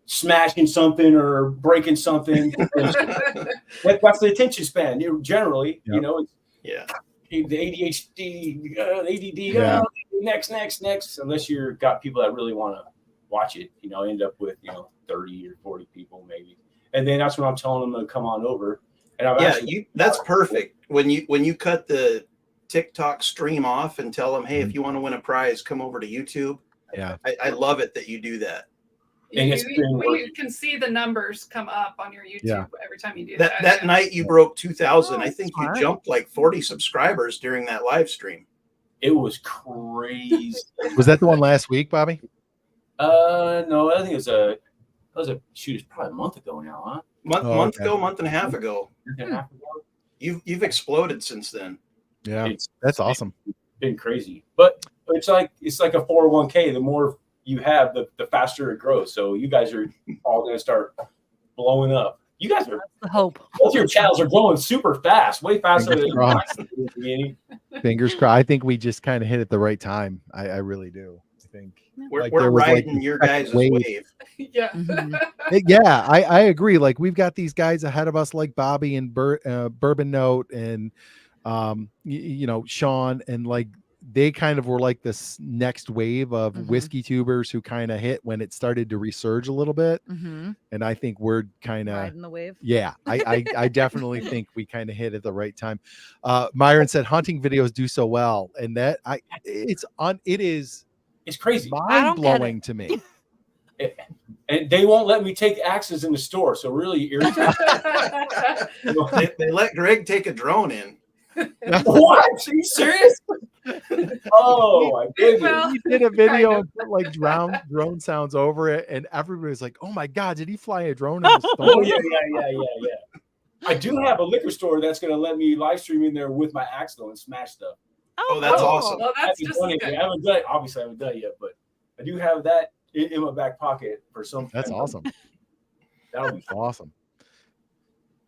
Speaker 6: smashing something or breaking something, that's the attention span. Generally,
Speaker 1: Yep.
Speaker 6: it's
Speaker 7: Yeah.
Speaker 6: the ADHD, ADD,
Speaker 1: Yeah.
Speaker 6: next, unless you've got people that really want to watch it, end up with, 30 or 40 people maybe. And then that's when I'm telling them to come on over. And
Speaker 7: That's perfect. When you cut the TikTok stream off and tell them, hey, if you want to win a prize, come over to YouTube.
Speaker 1: Yeah.
Speaker 7: I love it that you do that.
Speaker 6: And it's been
Speaker 8: We
Speaker 6: working.
Speaker 8: can see the numbers come up on your YouTube
Speaker 1: Yeah.
Speaker 8: every time you do
Speaker 7: That
Speaker 8: that.
Speaker 7: that night you broke 2,000.
Speaker 2: Oh,
Speaker 7: I think
Speaker 2: smart.
Speaker 7: you jumped like 40 subscribers during that live stream.
Speaker 6: It was crazy.
Speaker 1: Was that the one last week, Bobby?
Speaker 6: No, I think it's it's probably a month ago now, huh?
Speaker 7: Month
Speaker 1: Okay.
Speaker 7: ago, month and a half ago.
Speaker 6: Year and a half ago.
Speaker 7: You've exploded since then.
Speaker 1: Yeah.
Speaker 6: It's
Speaker 1: That's awesome.
Speaker 6: been crazy, but it's like a 401k. The more you have, the faster it grows. So you guys are all going to start blowing up. You guys are,
Speaker 2: The hope.
Speaker 6: both your channels are growing super fast, way faster
Speaker 1: Fingers
Speaker 6: than
Speaker 1: crossed.
Speaker 6: in the beginning.
Speaker 1: Fingers crossed. I think we just kind of hit at the right time. I really do. I think.
Speaker 7: We're,
Speaker 1: Like,
Speaker 7: we're
Speaker 1: there was, like,
Speaker 7: riding
Speaker 1: this
Speaker 7: your
Speaker 1: second
Speaker 7: guys'
Speaker 1: wave.
Speaker 7: wave.
Speaker 8: Yeah.
Speaker 2: Mhm.
Speaker 1: Yeah, I agree. Like, we've got these guys ahead of us, like Bobby and Bourbon Note and Sean, and like they kind of were like this next wave of
Speaker 2: Mhm.
Speaker 1: whiskey tubers who kind of hit when it started to resurge a little bit.
Speaker 2: Mhm.
Speaker 1: And I think we're kind of,
Speaker 2: Riding the wave.
Speaker 1: yeah, I definitely think we kind of hit at the right time. Myron said hunting videos do so well, and that it is
Speaker 6: It's crazy.
Speaker 1: mind blowing to me.
Speaker 6: And they won't let me take axes in the store. So really irritating.
Speaker 7: They let Greg take a drone in.
Speaker 6: What? Are you serious? Oh my goodness.
Speaker 8: Well,
Speaker 1: He did a video
Speaker 8: kind of.
Speaker 1: and put like drone sounds over it, and everybody was like, "Oh my god, did he fly a drone in the store?"
Speaker 6: Oh yeah. I do have a liquor store that's going to let me live stream in there with my axe though and smash stuff.
Speaker 7: Oh, that's
Speaker 2: cool.
Speaker 7: awesome.
Speaker 8: Well,
Speaker 6: I
Speaker 8: that's
Speaker 6: haven't
Speaker 8: just
Speaker 6: done it
Speaker 8: good.
Speaker 6: yet. I haven't done it. Obviously, I haven't done it yet, but I do have that in my back pocket for some.
Speaker 1: That's awesome.
Speaker 6: That'll be fun.
Speaker 1: Awesome.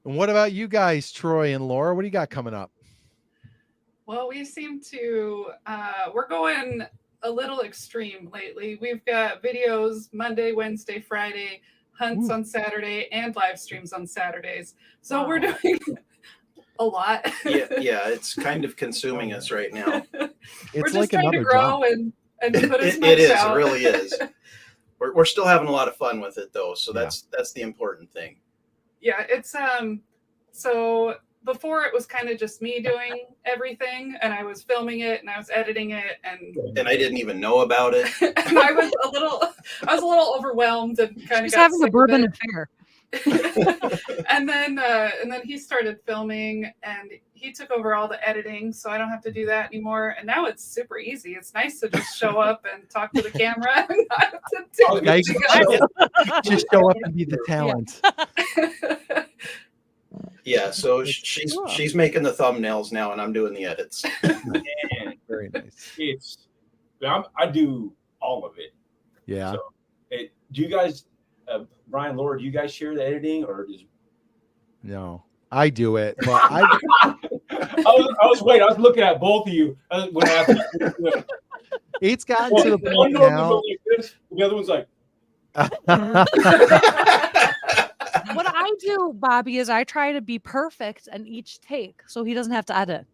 Speaker 1: And what about you guys, Troy and Laura? What do you got coming up?
Speaker 8: Well, we seem to we're going a little extreme lately. We've got videos Monday, Wednesday, Friday, hunts
Speaker 1: Ooh.
Speaker 8: on Saturday, and live streams on Saturdays. So we're
Speaker 2: Wow.
Speaker 8: doing a lot.
Speaker 7: Yeah, it's kind of consuming us right now.
Speaker 8: We're
Speaker 1: It's
Speaker 8: just
Speaker 1: like
Speaker 8: trying to
Speaker 1: another
Speaker 8: grow
Speaker 1: job.
Speaker 8: and put as
Speaker 7: It
Speaker 8: much
Speaker 7: is. It
Speaker 8: out.
Speaker 7: really is. We're still having a lot of fun with it though, so
Speaker 1: Yeah.
Speaker 7: that's the important thing.
Speaker 8: Yeah, it's so before it was kind of just me doing everything, and I was filming it and I was editing it, and
Speaker 7: And I didn't even know about it.
Speaker 8: and I was a little overwhelmed and kind of
Speaker 2: She's
Speaker 8: got
Speaker 2: having a
Speaker 8: sick of
Speaker 2: bourbon
Speaker 8: it.
Speaker 2: affair.
Speaker 8: and then he started filming and he took over all the editing, so I don't have to do that anymore. And now it's super easy. It's nice to just show up and talk to the camera and not have to do
Speaker 1: Yeah, you
Speaker 8: anything else.
Speaker 1: Just show up and be the talent.
Speaker 7: Yeah, so
Speaker 1: It's cool.
Speaker 7: she's making the thumbnails now, and I'm doing the edits.
Speaker 6: And
Speaker 1: Very nice.
Speaker 6: I do all of it.
Speaker 1: Yeah.
Speaker 6: So, do you guys, Brian, Laura, do you guys share the editing or does?
Speaker 1: No, I do it, but
Speaker 6: I was waiting. I was looking at both of you when I
Speaker 1: It's gotten
Speaker 6: Well,
Speaker 1: to the
Speaker 6: one
Speaker 1: point
Speaker 6: dog
Speaker 1: now.
Speaker 6: was like this, the other one's like,
Speaker 2: What I do, Bobby, is I try to be perfect in each take so he doesn't have to edit.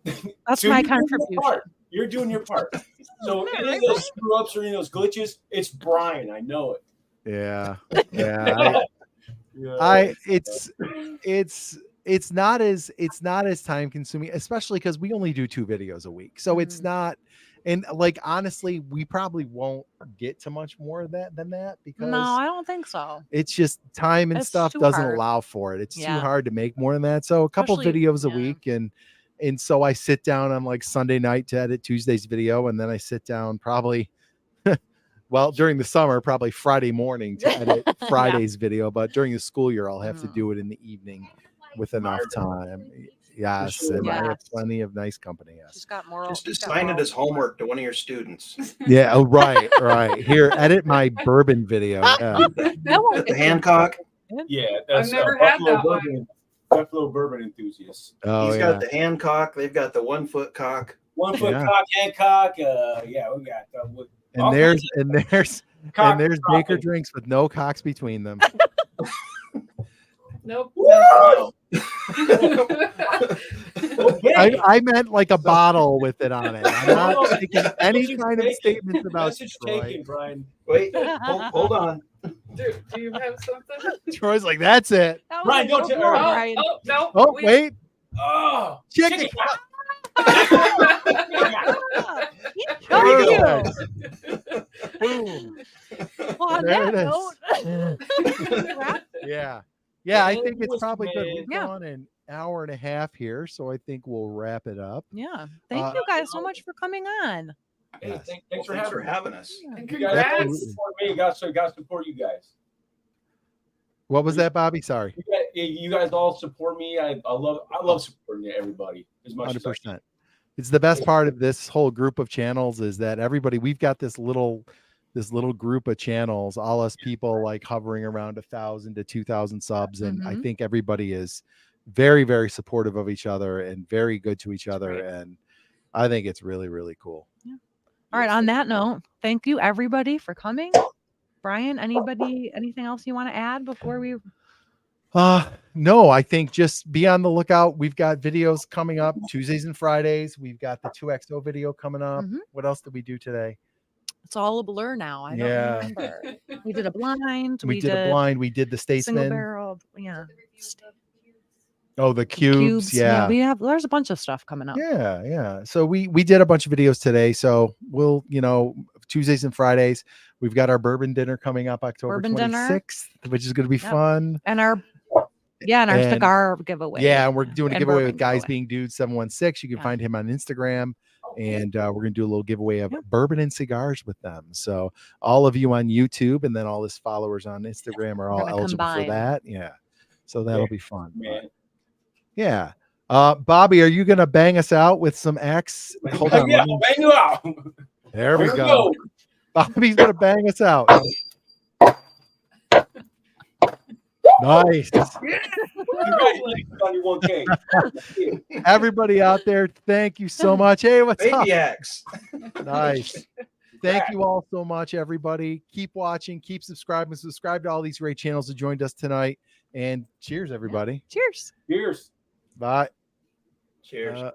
Speaker 2: That's
Speaker 6: so
Speaker 2: my
Speaker 6: you're doing your
Speaker 2: contribution.
Speaker 6: part. You're doing your part. So any of those screw ups or any of those glitches, it's Brian. I know it.
Speaker 1: Yeah. Yeah. It's not as time consuming, especially because we only do 2 videos a week. So it's not, and like honestly, we probably won't get to much more of that than that because
Speaker 2: No, I don't think so.
Speaker 1: it's just time and
Speaker 2: It's
Speaker 1: stuff
Speaker 2: too
Speaker 1: doesn't
Speaker 2: hard.
Speaker 1: allow for it. It's too
Speaker 2: Yeah.
Speaker 1: hard to make more than that. So a couple
Speaker 2: Especially-
Speaker 1: videos a
Speaker 2: yeah.
Speaker 1: week, and so I sit down on like Sunday night to edit Tuesday's video, and then I sit down probably well during the summer, probably Friday morning to edit Friday's video, but during the school year I'll have to do it in the evening with enough time. Yes, and I have
Speaker 2: Yes.
Speaker 1: plenty of nice company.
Speaker 2: She's
Speaker 1: Yes.
Speaker 2: got moral.
Speaker 7: Just
Speaker 2: she's got
Speaker 7: assign it
Speaker 2: moral
Speaker 7: as
Speaker 2: support.
Speaker 7: homework to one of your students.
Speaker 1: Yeah. Oh, right. Here, edit my bourbon video. Yeah.
Speaker 2: That won't
Speaker 7: The
Speaker 2: get you-
Speaker 7: Hancock.
Speaker 6: Yeah, that's
Speaker 8: never had
Speaker 6: Buffalo
Speaker 8: that one.
Speaker 6: bourbon. Buffalo bourbon enthusiast.
Speaker 1: Oh,
Speaker 7: He's
Speaker 1: yeah.
Speaker 7: got the Hancock. They've got the 1 foot cock.
Speaker 6: 1 foot
Speaker 1: Yeah.
Speaker 6: cock, Hancock. Yeah, we got all
Speaker 1: And there's
Speaker 6: cock
Speaker 1: Baker
Speaker 6: rocking.
Speaker 1: drinks with no cocks between them.
Speaker 8: Nope.
Speaker 6: Woo! Okay.
Speaker 1: I meant like a bottle with it on it. I'm not making any
Speaker 6: Message
Speaker 1: kind of
Speaker 6: taken.
Speaker 1: statements about
Speaker 6: Message
Speaker 1: Troy.
Speaker 6: taken, Brian.
Speaker 7: Wait, hold on.
Speaker 8: Do you have something?
Speaker 1: Troy's like, that's it.
Speaker 2: That was
Speaker 6: Brian,
Speaker 2: a
Speaker 6: don't
Speaker 2: good
Speaker 6: tell
Speaker 2: one,
Speaker 6: her.
Speaker 2: Brian.
Speaker 8: Oh, no.
Speaker 1: Oh,
Speaker 8: we-
Speaker 1: wait.
Speaker 6: Oh,
Speaker 1: Chicken.
Speaker 2: Go
Speaker 1: There
Speaker 2: you.
Speaker 1: it is. Boom.
Speaker 2: Well, on
Speaker 1: There
Speaker 2: that
Speaker 1: it
Speaker 2: note,
Speaker 1: is.
Speaker 2: wrap-
Speaker 1: Yeah. Yeah, I
Speaker 6: And
Speaker 1: think it's
Speaker 6: was
Speaker 1: probably good.
Speaker 6: made.
Speaker 1: We've
Speaker 2: Yeah.
Speaker 1: gone an hour and a half here, so I think we'll wrap it up.
Speaker 2: yeah. Thank you guys so much for coming on.
Speaker 6: Hey,
Speaker 1: Yes.
Speaker 6: thanks for
Speaker 7: Thanks for
Speaker 6: having
Speaker 7: having
Speaker 6: me.
Speaker 7: us.
Speaker 8: And
Speaker 6: You guys got to
Speaker 8: congrats.
Speaker 6: support me. Got to support you guys.
Speaker 1: What was that, Bobby? Sorry.
Speaker 6: You guys all support me. I love supporting everybody as much as I can.
Speaker 1: 100%. It's the best part of this whole group of channels is that everybody, we've got this little group of channels, all us people like hovering around 1,000 to 2,000 subs. And I think everybody is very, very supportive of each other and very good to each other.
Speaker 2: great.
Speaker 1: And I think it's really, really cool.
Speaker 2: All right. On that note, thank you everybody for coming. Brian, anything else you want to add before we?
Speaker 1: No, I think just be on the lookout. We've got videos coming up Tuesdays and Fridays. We've got the 2XO video coming up.
Speaker 2: Mhm.
Speaker 1: What else did we do today?
Speaker 2: It's all a blur now. I don't
Speaker 1: Yeah.
Speaker 2: remember. We did a blind.
Speaker 1: We did a blind. We did the
Speaker 2: single
Speaker 1: Statesman.
Speaker 2: barrel. Yeah.
Speaker 1: Oh, the cubes. Yeah.
Speaker 2: There's a bunch of stuff coming up.
Speaker 1: Yeah. So we did a bunch of videos today. So we'll, Tuesdays and Fridays, we've got our bourbon dinner coming up October
Speaker 2: Bourbon dinner.
Speaker 1: 26th, which is going to be
Speaker 2: Yep.
Speaker 1: fun.
Speaker 2: And our
Speaker 1: And-
Speaker 2: cigar giveaway.
Speaker 1: Yeah, and we're doing a
Speaker 2: and
Speaker 1: giveaway
Speaker 2: bourbon
Speaker 1: with Guys
Speaker 2: giveaway.
Speaker 1: Being Dude 716. You can
Speaker 2: Yeah.
Speaker 1: find him on Instagram, and we're gonna do a little giveaway of bourbon and cigars with them. So all of you on YouTube and then all his followers on Instagram are all
Speaker 2: gonna
Speaker 1: eligible
Speaker 2: combine.
Speaker 1: for that. Yeah, so that'll be fun.
Speaker 6: Man.
Speaker 1: Yeah. Bobby, are you gonna bang us out with some X? Hold on.
Speaker 6: Yeah,
Speaker 1: let me-
Speaker 6: bang you out.
Speaker 1: There we
Speaker 6: Here
Speaker 1: go. Bobby's gonna bang us out. Nice.
Speaker 6: Congratulations on your 1K.
Speaker 1: Everybody out there, thank you so much. Hey, what's up?
Speaker 7: Baby X.
Speaker 1: Nice. Thank you all so much, everybody. Keep watching, keep subscribing, subscribe to all these great channels that joined us tonight. And cheers, everybody.
Speaker 2: Cheers.
Speaker 6: Cheers.
Speaker 1: Bye.
Speaker 7: Cheers.